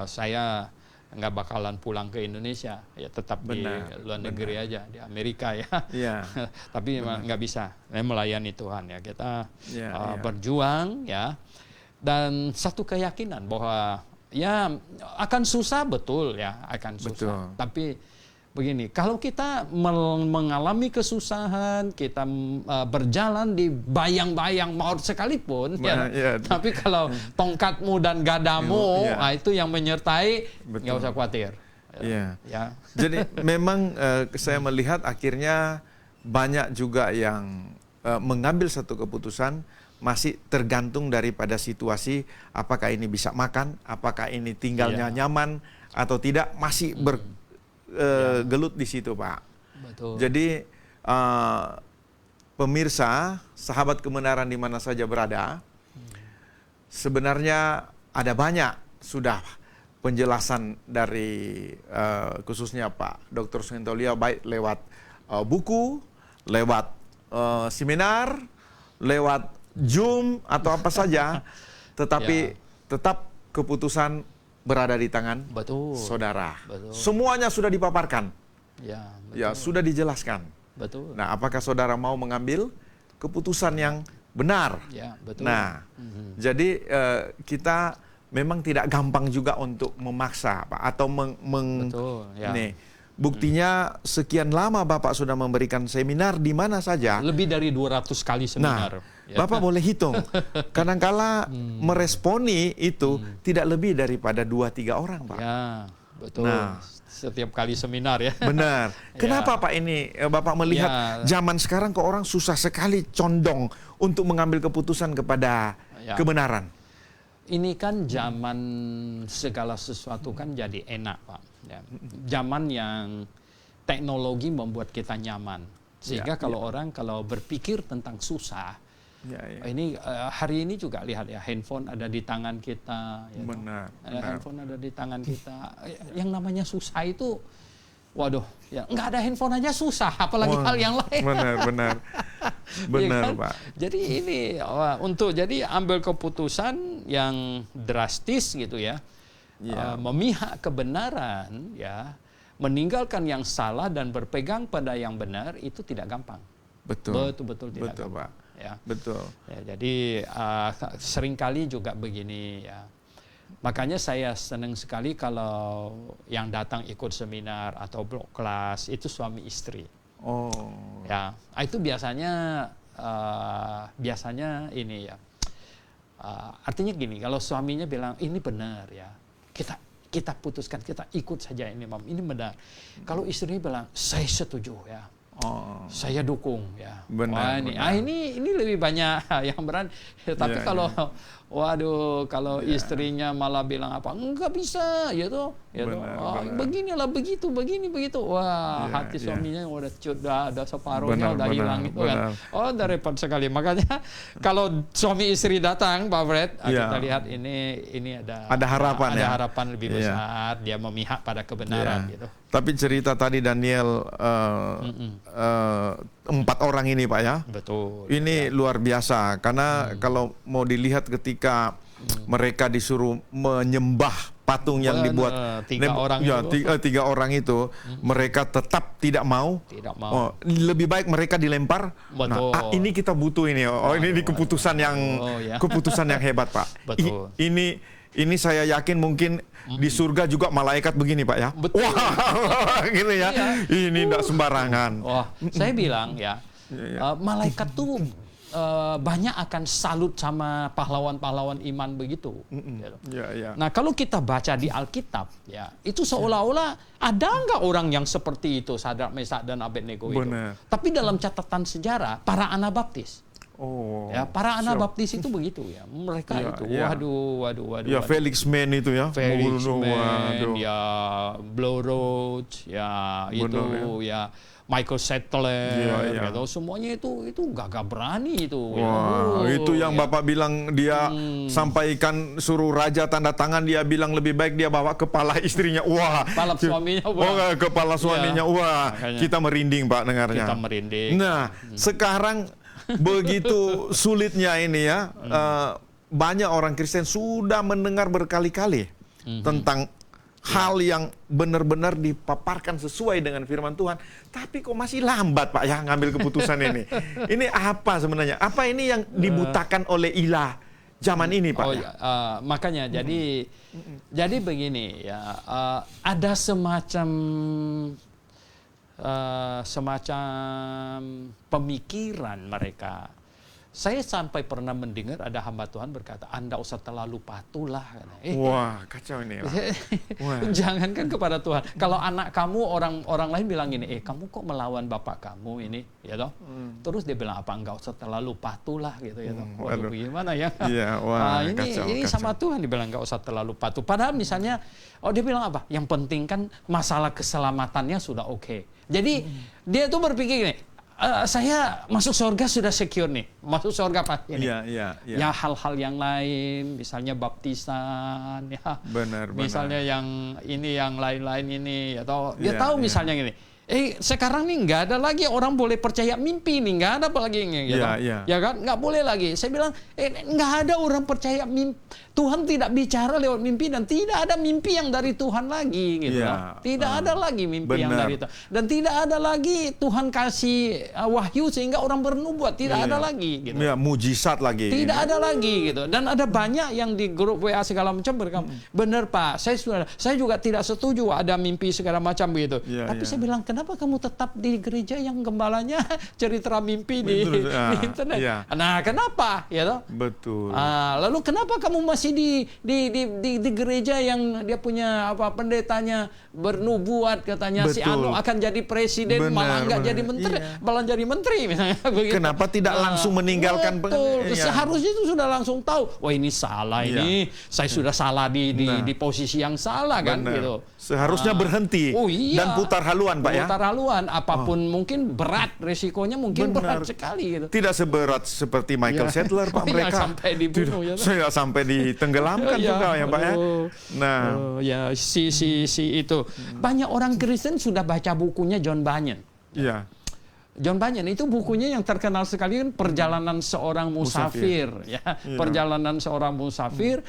saya nggak bakalan pulang ke Indonesia, ya tetap di luar negeri aja, di Amerika ya. Tapi nggak bisa, melayani Tuhan ya, kita berjuang ya, dan satu keyakinan bahwa ya akan susah, betul ya, akan susah. Tapi begini, kalau kita mengalami kesusahan, kita berjalan di bayang-bayang maut sekalipun, tapi kalau tongkatmu dan gadamu, itu yang menyertai, nggak usah khawatir. Iya. Ya. Jadi memang saya melihat akhirnya banyak juga yang mengambil satu keputusan masih tergantung daripada situasi, apakah ini bisa makan, apakah ini tinggalnya nyaman atau tidak, masih bergelut di situ, Pak. Betul. Jadi pemirsa, sahabat kebenaran di mana saja berada, sebenarnya ada banyak sudah penjelasan dari khususnya Pak Dr. Suhentolia, baik lewat buku, lewat seminar, lewat Zoom atau apa saja, tetapi tetap keputusan berada di tangan saudara. Betul. Semuanya sudah dipaparkan, betul. sudah dijelaskan. Betul. Nah, apakah saudara mau mengambil keputusan yang benar? Ya, betul. Nah, jadi kita memang tidak gampang juga untuk memaksa, Pak, atau betul, ya. Nih, buktinya sekian lama Bapak sudah memberikan seminar di mana saja. Lebih dari 200 kali seminar. Nah, Bapak boleh hitung. Kadangkala meresponi itu tidak lebih daripada 2-3 orang, Pak. Ya, betul. Nah, setiap kali seminar ya. Benar. Kenapa Pak ini Bapak melihat zaman sekarang kok orang susah sekali condong untuk mengambil keputusan kepada kebenaran? Ini kan zaman segala sesuatu kan jadi enak, Pak. Ya. Zaman yang teknologi membuat kita nyaman. Sehingga kalau berpikir tentang susah, ini hari ini juga lihat ya, handphone ada di tangan kita. Ya, benar. Handphone ada di tangan kita. Yang namanya susah itu, waduh, ya nggak ada handphone aja susah, apalagi hal yang lain. Benar, ya kan? Pak. Jadi ini untuk ambil keputusan yang drastis gitu ya, memihak kebenaran, ya, meninggalkan yang salah dan berpegang pada yang benar itu tidak gampang. Betul tidak gampang. Pak. Ya. Betul. Ya, jadi seringkali juga begini ya. Makanya saya senang sekali kalau yang datang ikut seminar atau blog kelas itu suami istri. Oh. Ya, itu biasanya ini ya. Artinya gini, kalau suaminya bilang ini benar ya, kita putuskan, kita ikut saja ini, Mam, ini benar. Kalau istrinya bilang saya setuju ya. Saya dukung ya. Benar, ini lebih banyak yang berani. Tapi kalau kalau istrinya malah bilang apa? Enggak bisa, gitu. Beginilah begitu. Wah, hati suaminya udah separuhnya udah hilang itu kan. Udah repot sekali. Makanya kalau suami istri datang, Pak Fred, kita lihat ini ada harapan harapan lebih besar. Dia memihak pada kebenaran gitu. Tapi cerita tadi Daniel 4 orang ini, Pak, ya. Betul. Ini luar biasa karena kalau mau dilihat ketika mereka disuruh menyembah patung yang dibuat 3 orang tiga orang itu, mereka tetap tidak mau. Lebih baik mereka dilempar. Betul. Nah, ini kita butuh ini. Ini keputusan yang keputusan yang hebat, Pak. Betul. Ini saya yakin mungkin di surga juga malaikat begini, Pak, ya. Betul. Wah, gitu ya. Ini tidak sembarangan. Wah, saya bilang ya, malaikat tuh banyak akan salut sama pahlawan-pahlawan iman begitu. Nah, kalau kita baca di Alkitab, ya, itu seolah-olah ada nggak orang yang seperti itu, Sadrak, Mesak, dan Abednego itu. Tapi dalam catatan sejarah, para Anabaptis. Ya, para Anabaptis itu begitu ya. Mereka itu, waduh. Ya, Felix Mann itu ya. Felix Mann, ya, Blow Roach, ya, itu ya. Michael Sattler, gitu. Semuanya itu gagah berani itu. Wah, itu yang Bapak bilang dia sampaikan suruh raja tanda tangan, dia bilang lebih baik dia bawa kepala istrinya. Wah, kepala suaminya. Kepala suaminya. Wah, makanya, kita merinding, Pak, dengarnya. Kita merinding. Nah, sekarang begitu sulitnya ini ya, banyak orang Kristen sudah mendengar berkali-kali tentang hal yang benar-benar dipaparkan sesuai dengan firman Tuhan, tapi kok masih lambat, Pak, ya, ngambil keputusan ini. Ini apa sebenarnya? Apa ini yang dibutakan oleh ilah zaman ini, Pak? Makanya jadi begini ya, ada semacam pemikiran mereka Saya sampai pernah mendengar ada hamba Tuhan berkata, Anda usah terlalu patuhlah. Wah, kacau ini. Wah. Jangankan kepada Tuhan. Kalau anak kamu, orang lain bilang gini, kamu kok melawan bapak kamu ini, ya toh? Terus dia bilang apa? Enggak usah terlalu patuhlah gitu ya toh. Waduh, gimana ya? Iya, wah, ini kacau. sama Tuhan dibilang enggak usah terlalu patuh. Padahal misalnya, dia bilang apa? Yang penting kan masalah keselamatannya sudah oke. Jadi dia tuh berpikir gini, saya masuk surga sudah secure nih. Masuk surga apa? Ya hal-hal yang lain, misalnya baptisan, ya. Benar. Misalnya yang ini, yang lain-lain ini, atau dia tahu misalnya gini. Sekarang nih nggak ada lagi orang boleh percaya mimpi nih, nggak ada lagi gitu. Ya kan, nggak boleh lagi. Saya bilang nggak ada orang percaya mimpi. Tuhan tidak bicara lewat mimpi dan tidak ada mimpi yang dari Tuhan lagi gitu. Tidak ada lagi mimpi yang dari Tuhan dan tidak ada lagi Tuhan kasih wahyu sehingga orang bernubuat, tidak ada lagi gitu. Mujizat lagi. Tidak ada lagi gitu. Dan ada banyak yang di grup WA segala macam berkata, benar Pak, saya juga tidak setuju ada mimpi segala macam gitu. Tapi saya bilang, kenapa kamu tetap di gereja yang gembalanya cerita mimpi di internet? Nah, kenapa? Ya toh? Betul. Lalu kenapa kamu masih di gereja yang dia punya pendetanya bernubuat katanya si Anu akan jadi presiden, malah nggak jadi menteri, malah jadi menteri misalnya. Kenapa tidak langsung meninggalkan? Betul. Seharusnya itu sudah langsung tahu. Wah, ini salah ini. Saya sudah salah di posisi yang salah kan gitu. Seharusnya berhenti dan putar haluan, Pak ya. Putar haluan, apapun mungkin berat, resikonya mungkin berat sekali gitu. Tidak seberat seperti Michael Sattler, Pak, mereka. Sampai dibunuh ya. Saya sampai ditenggelamkan juga ya, Pak ya. Nah, si itu. Banyak orang Kristen sudah baca bukunya John Bunyan. Iya. John Bunyan itu bukunya yang terkenal sekali kan Perjalanan Seorang Musafir. Ya. Perjalanan Seorang Musafir.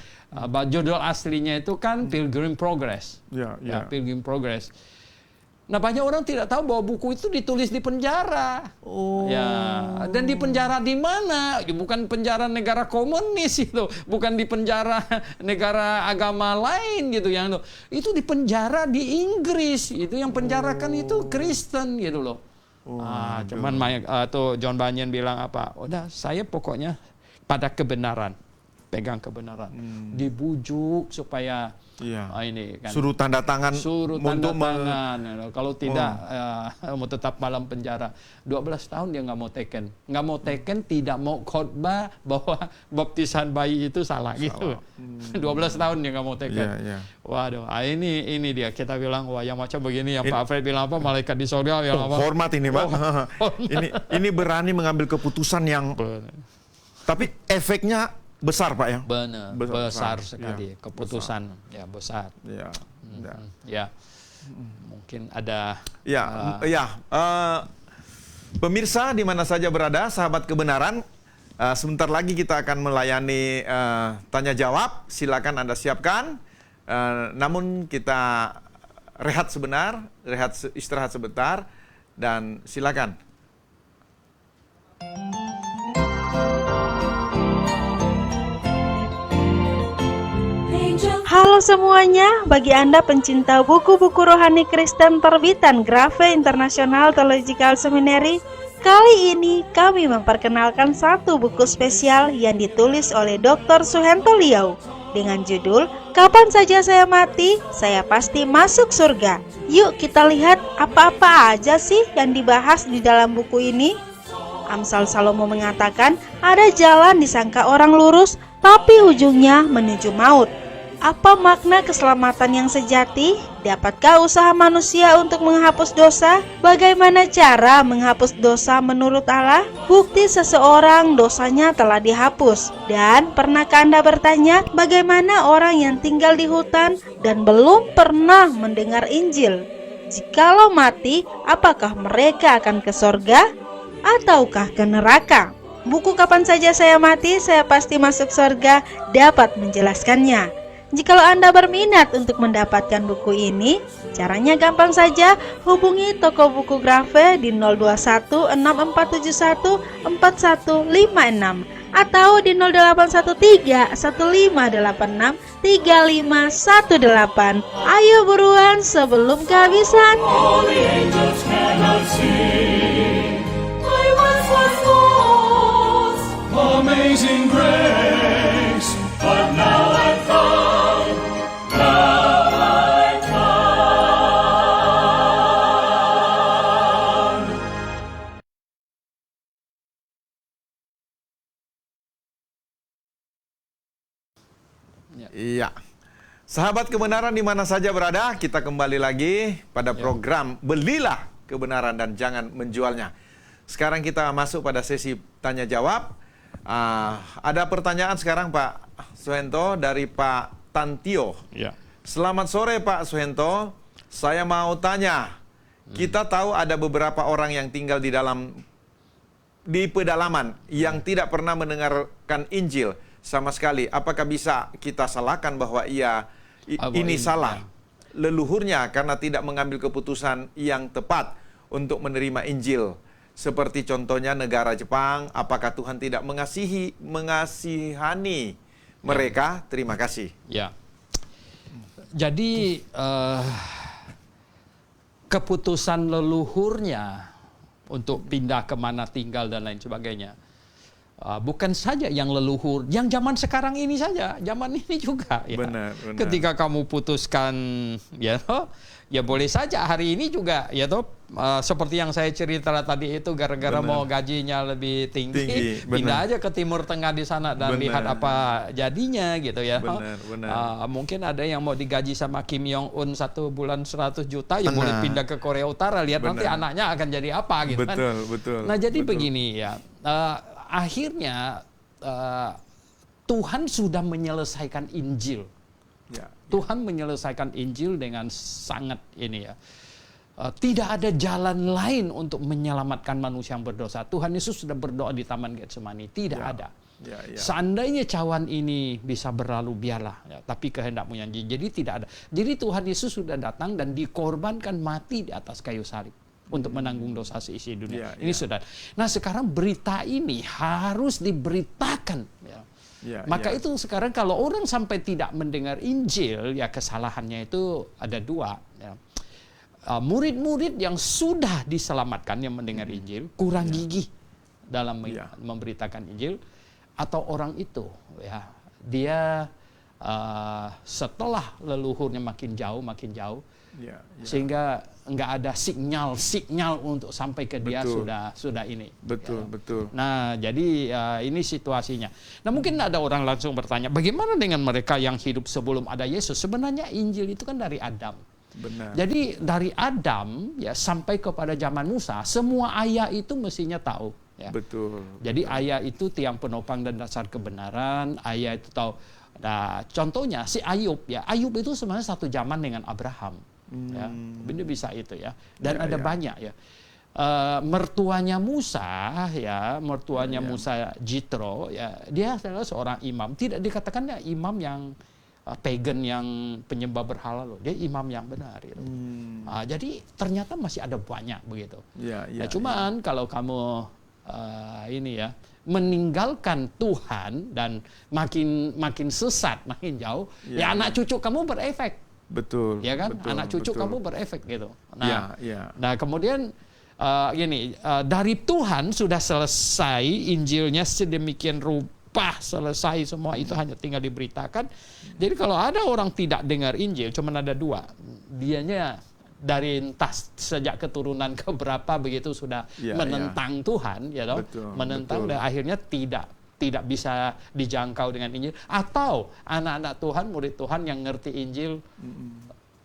Judul aslinya itu kan Pilgrim Progress. Pilgrim Progress. Nah, banyak orang tidak tahu bahwa buku itu ditulis di penjara. Dan di penjara di mana? Bukan penjara negara komunis itu, bukan di penjara negara agama lain gitu yang itu di penjara di Inggris. Itu yang penjarakan itu Kristen gitu loh. Cuman tuh John Bunyan bilang apa? Udah, saya pokoknya pada kebenaran, pegang kebenaran, dibujuk supaya ini kan suruh tanda tangan, kalau tidak mau tetap malam penjara. 12 tahun dia nggak mau teken, tidak mau khotbah bahwa baptisan bayi itu salah. Gitu. 12 tahun dia nggak mau teken. Waduh, ini dia kita bilang, wah yang macam begini yang Pak Fred bilang apa, malaikat di surga yang apa? Hormat ini, Pak. Ini berani mengambil keputusan yang tapi efeknya besar, Pak ya. Benar, besar sekali keputusan besar. Mungkin ada. Pemirsa di mana saja berada, sahabat kebenaran, sebentar lagi kita akan melayani tanya jawab. Silakan Anda siapkan. Namun kita istirahat sebentar dan silakan. Halo semuanya, bagi Anda pencinta buku-buku rohani Kristen terbitan Grafe International Theological Seminary, kali ini kami memperkenalkan satu buku spesial yang ditulis oleh Dr. Suhento Liau dengan judul Kapan Saja Saya Mati, Saya Pasti Masuk Surga. Yuk kita lihat apa-apa aja sih yang dibahas di dalam buku ini. Amsal Salomo mengatakan ada jalan disangka orang lurus, tapi ujungnya menuju maut. Apa makna keselamatan yang sejati? Dapatkah usaha manusia untuk menghapus dosa? Bagaimana cara menghapus dosa menurut Allah? Bukti seseorang dosanya telah dihapus. Dan pernahkah Anda bertanya bagaimana orang yang tinggal di hutan dan belum pernah mendengar Injil? Jikalau mati, apakah mereka akan ke sorga ataukah ke neraka? Buku Kapan Saja Saya Mati, Saya Pasti Masuk Sorga dapat menjelaskannya. Jikalau Anda berminat untuk mendapatkan buku ini, caranya gampang saja, hubungi toko buku Grafe di 02164714156 atau di 081315863518. Ayo buruan sebelum kehabisan. Amazing grace, but now I'm found, now I'm found. Iya. Sahabat kebenaran di mana saja berada, kita kembali lagi pada program Belilah Kebenaran dan Jangan Menjualnya. Sekarang kita masuk pada sesi tanya jawab. Ada pertanyaan sekarang Pak Suhento dari Pak Tantio. Ya. Selamat sore Pak Suhento, saya mau tanya. Kita tahu ada beberapa orang yang tinggal di pedalaman yang tidak pernah mendengarkan Injil sama sekali. Apakah bisa kita salahkan bahwa ini salah leluhurnya karena tidak mengambil keputusan yang tepat untuk menerima Injil? Seperti contohnya negara Jepang, apakah Tuhan tidak mengasihani mereka? Terima kasih. Ya. Jadi keputusan leluhurnya untuk pindah kemana tinggal dan lain sebagainya, bukan saja yang leluhur, yang zaman sekarang ini saja, zaman ini juga. Ya. Benar. Ketika kamu putuskan, ya boleh saja hari ini juga, ya toh. Seperti yang saya cerita tadi itu, gara-gara mau gajinya lebih tinggi, pindah aja ke Timur Tengah di sana dan lihat apa jadinya gitu ya. Benar. Mungkin ada yang mau digaji sama Kim Jong Un 1 bulan 100 juta, ya boleh pindah ke Korea Utara, lihat nanti anaknya akan jadi apa gitu kan. Betul. Nah jadi begini ya, akhirnya Tuhan sudah menyelesaikan Injil. Tuhan menyelesaikan Injil dengan sangat ini ya. Tidak ada jalan lain untuk menyelamatkan manusia yang berdosa. Tuhan Yesus sudah berdoa di Taman Getsemani. Tidak ada. Seandainya cawan ini bisa berlalu, biarlah. Ya, tapi kehendakmu yang jadi tidak ada. Jadi Tuhan Yesus sudah datang dan dikorbankan mati di atas kayu salib untuk menanggung dosa seisi dunia. Ini sudah. Nah sekarang berita ini harus diberitakan. Ya. Maka itu sekarang kalau orang sampai tidak mendengar Injil, ya kesalahannya itu ada dua. Ya. Murid-murid yang sudah diselamatkan yang mendengar Injil kurang gigih dalam memberitakan Injil, atau orang itu ya dia setelah leluhurnya makin jauh sehingga nggak ada sinyal untuk sampai ke dia. Sudah ini. Betul. Nah jadi ini situasinya. Nah mungkin ada orang langsung bertanya, bagaimana dengan mereka yang hidup sebelum ada Yesus? Sebenarnya Injil itu kan dari Adam. Benar. Jadi dari Adam ya sampai kepada zaman Musa, semua ayah itu mestinya tahu. Ya. Betul. Jadi ayah itu tiang penopang dan dasar kebenaran. Ayah itu tahu. Nah, contohnya si Ayub ya. Ayub itu sebenarnya satu zaman dengan Abraham. Ya, benar bisa itu ya. Dan ada banyak ya. Mertuanya Musa ya, Musa Jitro ya. Dia adalah seorang imam. Tidak dikatakan dia imam yang pagan yang penyembah berhala loh. Dia imam yang benar gitu. Jadi ternyata masih ada banyak begitu. Cuman kalau kamu ini ya meninggalkan Tuhan dan makin sesat, makin jauh, ya anak cucu kamu berefek. Betul. Ya kan? Anak cucu kamu berefek gitu. Nah, kemudian dari Tuhan sudah selesai Injilnya sedemikian rupa, selesai semua itu hanya tinggal diberitakan. Jadi kalau ada orang tidak dengar Injil, cuma ada dua. Dianya dari entah sejak keturunan keberapa begitu sudah menentang Tuhan, ya toh, menentang dan akhirnya tidak bisa dijangkau dengan Injil, atau anak-anak Tuhan, murid Tuhan yang ngerti Injil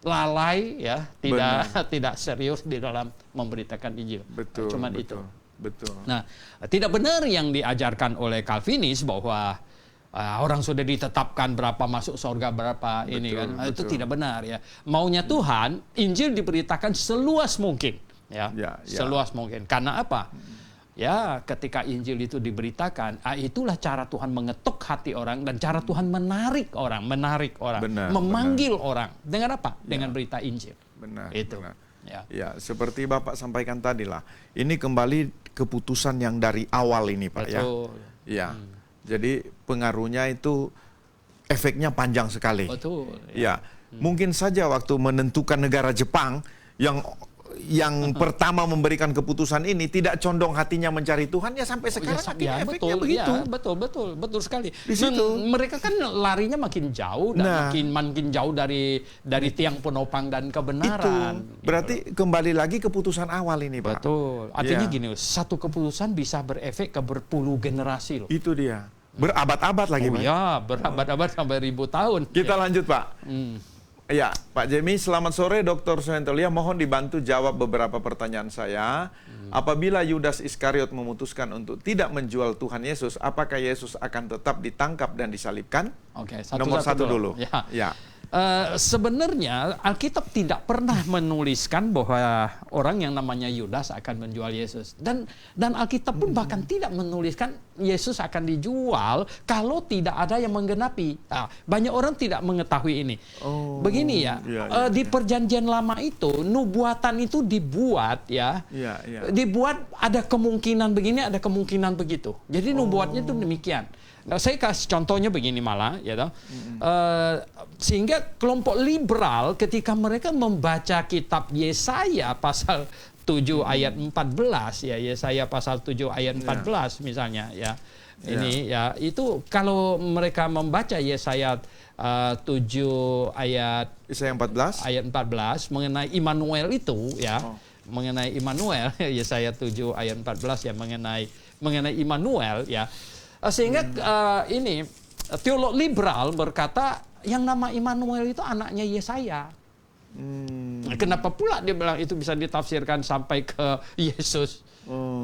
lalai ya, tidak serius di dalam memberitakan Injil. Cuman itu. Betul. Nah, tidak benar yang diajarkan oleh Calvinis bahwa orang sudah ditetapkan berapa masuk surga, berapa ini kan. Itu tidak benar ya. Maunya Tuhan, Injil diberitakan seluas mungkin ya. Seluas mungkin. Karena apa? Ya, ketika Injil itu diberitakan, itulah cara Tuhan mengetuk hati orang dan cara Tuhan menarik orang, memanggil orang. Dengan apa? Dengan berita Injil. Benar. Itu. Benar. Ya, seperti Bapak sampaikan tadi lah. Ini kembali keputusan yang dari awal ini, Pak. Betul. Ya. Jadi pengaruhnya itu efeknya panjang sekali. Betul. Ya. Mungkin saja waktu menentukan negara Jepang yang yang pertama memberikan keputusan ini tidak condong hatinya mencari Tuhan, ya sampai sekarang akhirnya efeknya begitu. Betul sekali. Di situ. Mereka kan larinya makin jauh dan makin jauh dari tiang penopang dan kebenaran. Itu berarti kembali lagi keputusan awal ini, Pak. Betul. Artinya gini, satu keputusan bisa berefek ke berpuluh generasi loh. Itu dia. Berabad-abad lagi, Pak. Ya, berabad-abad sampai ribu tahun. Kita lanjut, Pak. Ya, Pak Jemi, selamat sore, Dr. Suhentelia. Mohon dibantu jawab beberapa pertanyaan saya. Apabila Yudas Iskariot memutuskan untuk tidak menjual Tuhan Yesus, apakah Yesus akan tetap ditangkap dan disalibkan? Oke, nomor satu dulu. Ya. Sebenarnya Alkitab tidak pernah menuliskan bahwa orang yang namanya Yudas akan menjual Yesus, dan Alkitab pun bahkan tidak menuliskan Yesus akan dijual kalau tidak ada yang menggenapi. Banyak orang tidak mengetahui ini. Begini ya, di Perjanjian Lama itu nubuatan itu dibuat dibuat ada kemungkinan begini, ada kemungkinan begitu. Jadi nubuatnya itu demikian. Nah, saya kasih contohnya begini malah, sehingga kelompok liberal ketika mereka membaca kitab Yesaya pasal 7 ayat 14 Yesaya pasal 7 ayat 14 misalnya ini itu kalau mereka membaca Yesaya 7 ayat Yesaya 14 ayat 14 mengenai Immanuel itu mengenai Immanuel Yesaya 7 ayat 14 mengenai Immanuel sehingga ini teolog liberal berkata yang nama Immanuel itu anaknya Yesaya. Kenapa pula dia bilang itu bisa ditafsirkan sampai ke Yesus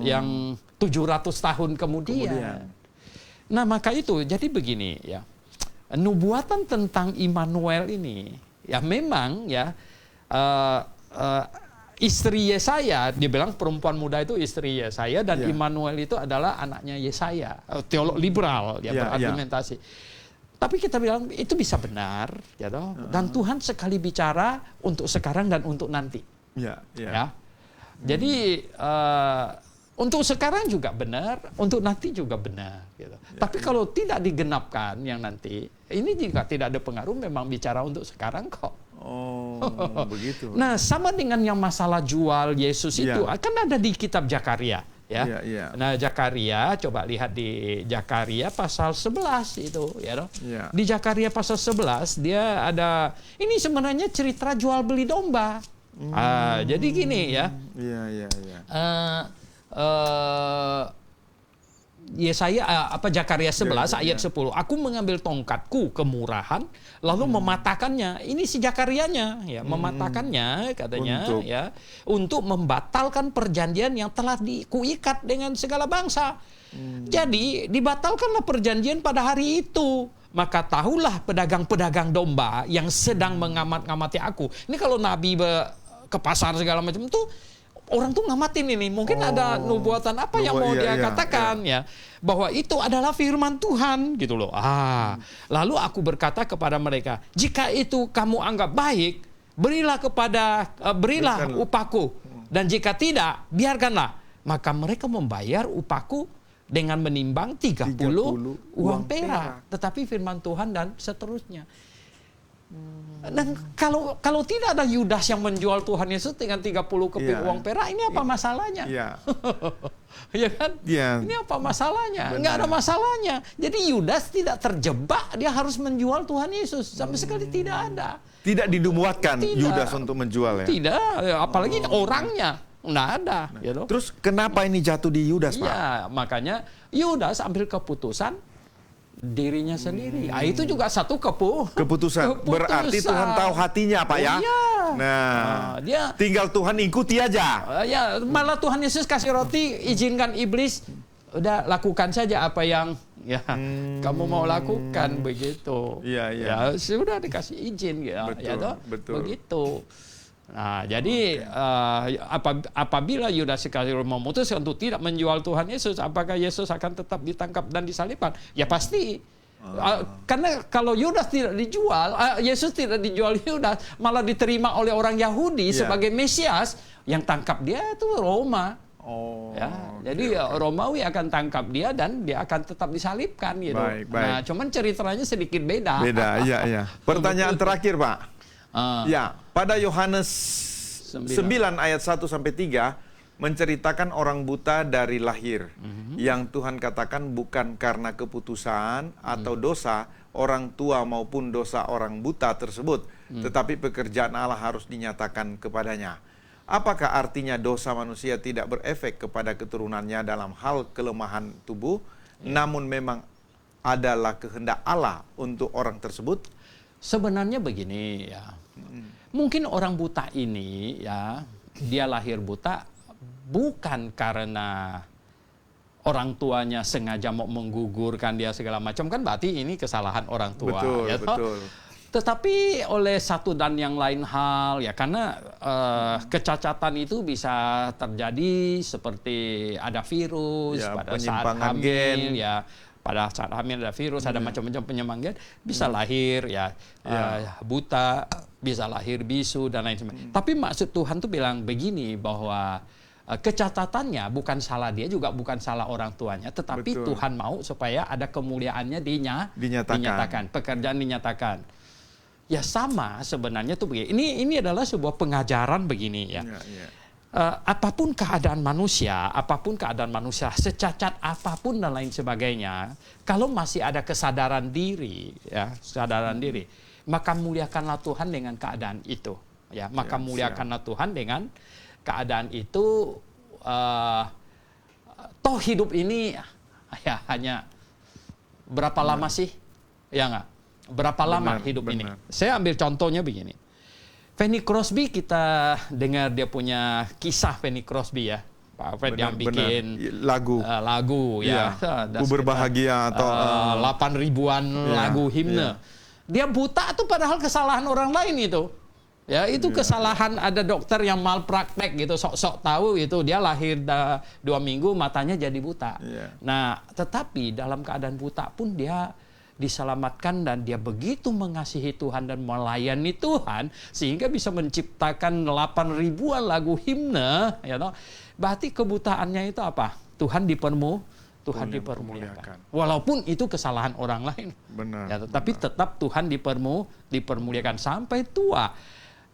yang 700 tahun kemudian. Nah, maka itu jadi begini nubuatan tentang Immanuel ini memang istri Yesaya, dia bilang perempuan muda itu istri Yesaya dan Immanuel itu adalah anaknya Yesaya. Teolog liberal berargumentasi. Tapi kita bilang itu bisa benar, dan Tuhan sekali bicara untuk sekarang dan untuk nanti. Jadi untuk sekarang juga benar, untuk nanti juga benar. Tapi kalau tidak digenapkan yang nanti, ini juga tidak ada pengaruh. Memang bicara untuk sekarang kok. Begitu. Nah, sama dengan yang masalah jual Yesus itu akan ada di kitab Zakaria. Nah, Zakaria, coba lihat di Zakaria pasal 11 itu, Di Zakaria pasal 11 dia ada ini sebenarnya cerita jual beli domba. Jadi gini Yesaya Zakaria 11 ayat 10. Aku mengambil tongkatku kemurahan lalu mematahkannya. Ini si Zakarianya mematahkannya katanya untuk membatalkan perjanjian yang telah kuikat dengan segala bangsa. Jadi dibatalkanlah perjanjian pada hari itu. Maka tahulah pedagang-pedagang domba yang sedang mengamat-ngamati aku. Ini kalau nabi ke pasar segala macam itu orang tuh ngamatin ini. Mungkin ada nubuatan apa yang mau dia katakan bahwa itu adalah firman Tuhan gitu loh. Lalu aku berkata kepada mereka, jika itu kamu anggap baik, berilah upahku, dan jika tidak, biarkanlah. Maka mereka membayar upahku dengan menimbang 30 uang perak. Tetapi firman Tuhan dan seterusnya. Dan kalau tidak ada Yudas yang menjual Tuhan Yesus dengan 30 keping uang perak, ini apa masalahnya? Ya kan? Ini apa masalahnya? Enggak ada masalahnya. Jadi Yudas tidak terjebak, dia harus menjual Tuhan Yesus. Sampai sekali tidak ada. Tidak dinubuatkan Yudas untuk menjual Tidak, apalagi orangnya. Nggak ada. Terus kenapa ini jatuh di Yudas, Pak? Makanya Yudas ambil keputusan dirinya sendiri. Itu juga satu keputusan. Berarti Tuhan tahu hatinya, Pak dia tinggal Tuhan ikuti aja. Malah Tuhan Yesus kasih roti, izinkan iblis, udah lakukan saja apa yang kamu mau lakukan begitu. Sudah dikasih izin betul. Begitu. Nah, jadi apabila Yudas Iskariot memutuskan untuk tidak menjual Tuhan Yesus, apakah Yesus akan tetap ditangkap dan disalibkan? Ya pasti. Karena kalau Yudas tidak dijual, Yesus tidak dijual Yudas, malah diterima oleh orang Yahudi sebagai Mesias, yang tangkap dia itu Roma. Jadi Romawi akan tangkap dia dan dia akan tetap disalibkan gitu. Baik. Nah, cuman ceritanya sedikit beda. Pertanyaan terakhir, Pak. Pada Yohanes 9 ayat 1 sampai 3 menceritakan orang buta dari lahir. Yang Tuhan katakan bukan karena keputusan atau dosa orang tua maupun dosa orang buta tersebut, tetapi pekerjaan Allah harus dinyatakan kepadanya. Apakah artinya dosa manusia tidak berefek kepada keturunannya dalam hal kelemahan tubuh, namun memang adalah kehendak Allah untuk orang tersebut? Sebenarnya begini ya. Mungkin orang buta ini ya, dia lahir buta bukan karena orang tuanya sengaja mau menggugurkan dia segala macam, kan berarti ini kesalahan orang tua. Betul, ya, betul. Tetapi oleh satu dan yang lain hal ya, karena kecacatan itu bisa terjadi seperti ada virus Ya, pada saat penyimpangan hamil gen. ya. Pada saat hamil ada virus, ada macam-macam penyimpangan gen, bisa lahir ya, buta, bisa lahir bisu dan lain sebagainya. Tapi maksud Tuhan tuh bilang begini, bahwa kecatatannya bukan salah dia, juga bukan salah orang tuanya, tetapi Betul. Tuhan mau supaya ada kemuliaannya dinyatakan, pekerjaan dinyatakan. Ya sama sebenarnya tuh begini. Ini adalah sebuah pengajaran begini ya. Apapun keadaan manusia, secacat apapun dan lain sebagainya, kalau masih ada kesadaran diri, ya, maka muliakanlah Tuhan dengan keadaan itu, ya, maka muliakanlah Tuhan dengan keadaan itu. Toh hidup ini ya hanya berapa lama sih, ya nggak? Berapa lama hidup ini? Saya ambil contohnya begini. Fanny Crosby, kita dengar dia punya kisah Fanny Crosby ya. Pak Fred yang bikin lagu ya. Ku berbahagia atau 8.000-an lagu himne. Dia buta tuh padahal kesalahan orang lain itu. Ya, itu kesalahan ada dokter yang malpraktek gitu, sok-sok tahu itu, dia lahir 2 minggu matanya jadi buta. Nah, tetapi dalam keadaan buta pun dia diselamatkan dan dia begitu mengasihi Tuhan dan melayani Tuhan sehingga bisa menciptakan 8.000-an lagu himne, ya toh. Berarti kebutaannya itu apa? Tuhan dipermuliakan. Walaupun itu kesalahan orang lain. Ya, tapi tetap Tuhan dipermuliakan sampai tua.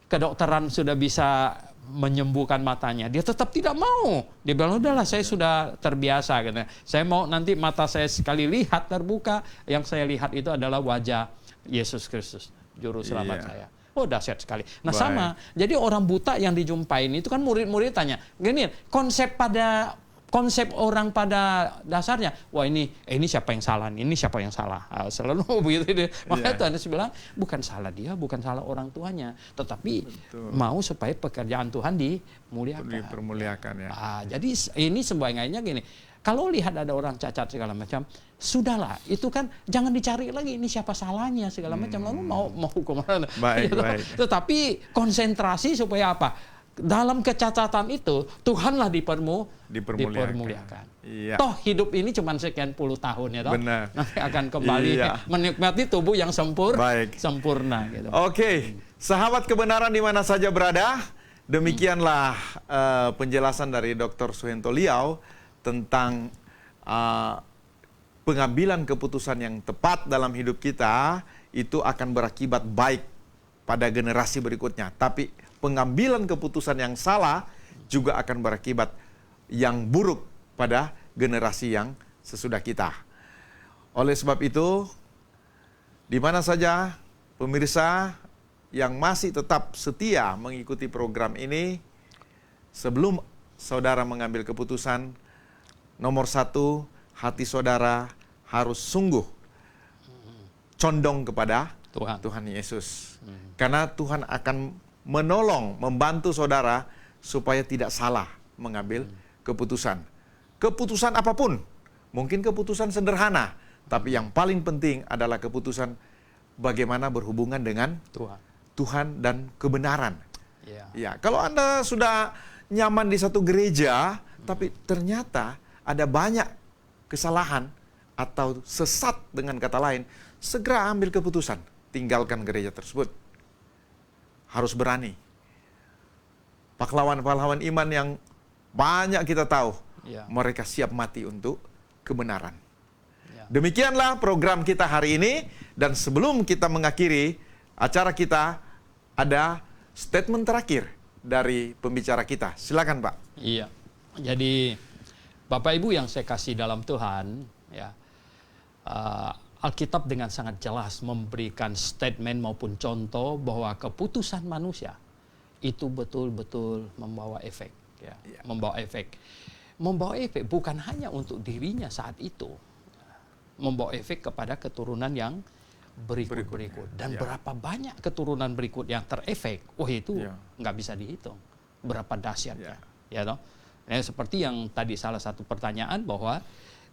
Kedokteran sudah bisa menyembuhkan matanya, dia tetap tidak mau. Dia bilang, udahlah saya sudah terbiasa. Gitu. Saya mau nanti mata saya sekali lihat terbuka, yang saya lihat itu adalah wajah Yesus Kristus, Juru Selamat saya. Oh, dahsyat sekali. Nah, sama. Jadi orang buta yang dijumpain itu kan murid-murid tanya, gini, konsep orang pada dasarnya, wah ini siapa yang salah, ini siapa yang salah, selalu begitu. Makanya Tuhan Yesus bilang bukan salah dia, bukan salah orang tuanya, tetapi mau supaya pekerjaan Tuhan dipermuliakan. Ya. Jadi ini sebaiknya gini, kalau lihat ada orang cacat segala macam, sudahlah, itu kan jangan dicari lagi ini siapa salahnya segala macam, lalu mau hukum orang. Baik. Tetapi konsentrasi supaya apa? Dalam kecacatan itu Tuhanlah dipermuliakan. Toh hidup ini cuma sekian puluh tahun ya toh. Nanti akan kembali menikmati tubuh yang sempurna gitu. Oke, sahabat kebenaran di mana saja berada, demikianlah penjelasan dari Dr. Suhento Liau tentang pengambilan keputusan yang tepat dalam hidup kita itu akan berakibat baik pada generasi berikutnya. Tapi pengambilan keputusan yang salah juga akan berakibat yang buruk pada generasi yang sesudah kita. Oleh sebab itu, di mana saja pemirsa yang masih tetap setia mengikuti program ini, sebelum saudara mengambil keputusan, nomor 1, hati saudara harus sungguh condong kepada Tuhan Yesus. Karena Tuhan akan menolong, membantu saudara supaya tidak salah mengambil keputusan. Keputusan apapun, mungkin keputusan sederhana, tapi yang paling penting adalah keputusan bagaimana berhubungan dengan Tuhan dan kebenaran. Ya, kalau Anda sudah nyaman di satu gereja, tapi ternyata ada banyak kesalahan atau sesat dengan kata lain, segera ambil keputusan, tinggalkan gereja tersebut. Harus berani. Pahlawan-pahlawan iman yang banyak kita tahu, mereka siap mati untuk kebenaran. Demikianlah program kita hari ini, dan sebelum kita mengakhiri acara kita, ada statement terakhir dari pembicara kita. Silakan, Pak. Iya. Jadi Bapak Ibu yang saya kasih dalam Tuhan, ya, Alkitab dengan sangat jelas memberikan statement maupun contoh bahwa keputusan manusia itu betul-betul membawa efek, ya. Membawa efek. Membawa efek bukan hanya untuk dirinya saat itu, membawa efek kepada keturunan yang berikut-berikut. Dan berapa banyak keturunan berikut yang terefek, itu nggak bisa dihitung. Berapa dahsyatnya, ya toh? Seperti yang tadi salah satu pertanyaan bahwa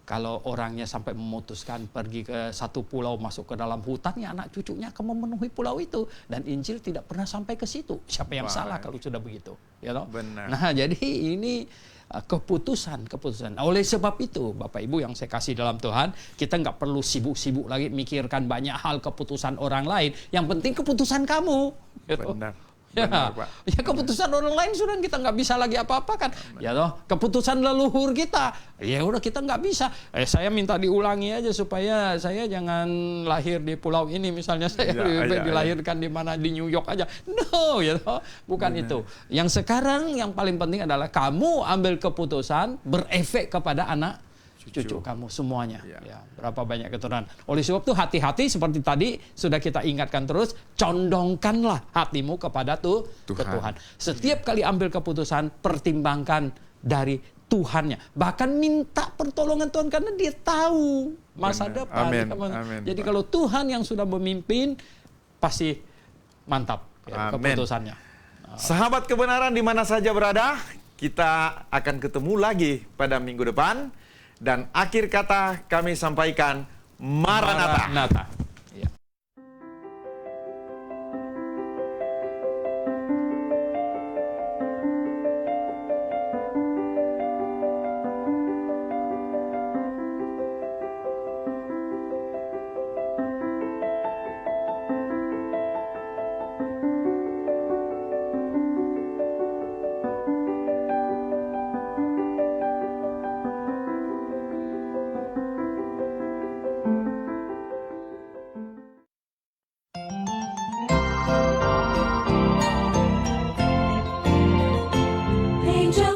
kalau orangnya sampai memutuskan pergi ke satu pulau, masuk ke dalam hutan, ya anak cucunya akan memenuhi pulau itu. Dan Injil tidak pernah sampai ke situ. Siapa yang salah kalau sudah begitu? Ya toh? Benar. Nah, jadi ini keputusan. Oleh sebab itu, Bapak Ibu yang saya kasih dalam Tuhan, kita nggak perlu sibuk-sibuk lagi mikirkan banyak hal keputusan orang lain. Yang penting keputusan kamu. Ya toh? Benar. Ya, ya keputusan orang lain sudah kita nggak bisa lagi apa-apa kan. Ya toh, keputusan leluhur kita, ya udah kita nggak bisa. Saya minta diulangi aja supaya saya jangan lahir di pulau ini misalnya, saya dilahirkan di mana, di New York aja. No, ya toh, bukan itu. Yang sekarang yang paling penting adalah kamu ambil keputusan berefek kepada anak cucu kamu semuanya. Ya, berapa banyak keturunan. Oleh sebab itu hati-hati seperti tadi sudah kita ingatkan terus, condongkanlah hatimu kepada Tuhan. Setiap kali ambil keputusan, pertimbangkan dari Tuhannya. Bahkan minta pertolongan Tuhan karena dia tahu masa depan. Amin. Jadi kalau Tuhan yang sudah memimpin, pasti mantap keputusannya. Sahabat kebenaran di mana saja berada, kita akan ketemu lagi pada minggu depan. Dan akhir kata kami sampaikan, Maranatha. Ya.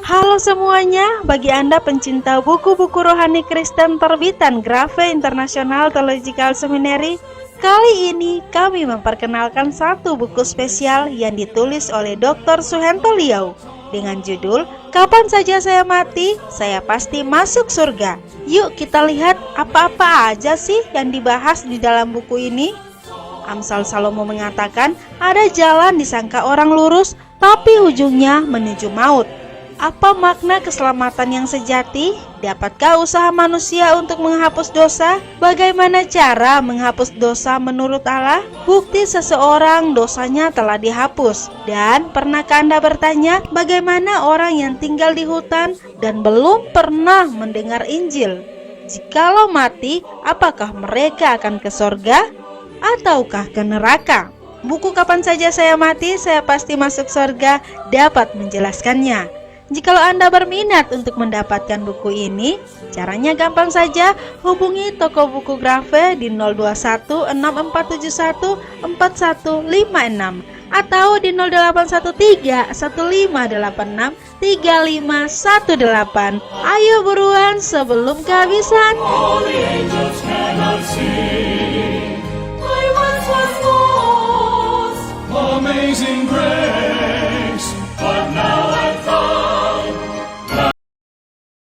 Halo semuanya, bagi Anda pencinta buku-buku rohani Kristen terbitan Grafe International Theological Seminary, kali ini kami memperkenalkan satu buku spesial yang ditulis oleh Dr. Suhento Liau dengan judul Kapan Saja Saya Mati, Saya Pasti Masuk Surga. Yuk kita lihat apa-apa aja sih yang dibahas di dalam buku ini. Amsal Salomo mengatakan ada jalan disangka orang lurus, tapi ujungnya menuju maut. Apa makna keselamatan yang sejati? Dapatkah usaha manusia untuk menghapus dosa? Bagaimana cara menghapus dosa menurut Allah? Bukti seseorang dosanya telah dihapus. Dan pernahkah Anda bertanya bagaimana orang yang tinggal di hutan dan belum pernah mendengar Injil? Jikalau mati, apakah mereka akan ke sorga ataukah ke neraka? Buku Kapan Saja Saya Mati, Saya Pasti Masuk Sorga dapat menjelaskannya. Jikalau Anda berminat untuk mendapatkan buku ini, caranya gampang saja, hubungi toko buku Grafe di 02164714156 atau di 0813-1586-3518. Ayo buruan sebelum kehabisan. All the angels cannot sing. I once was lost. Amazing grace.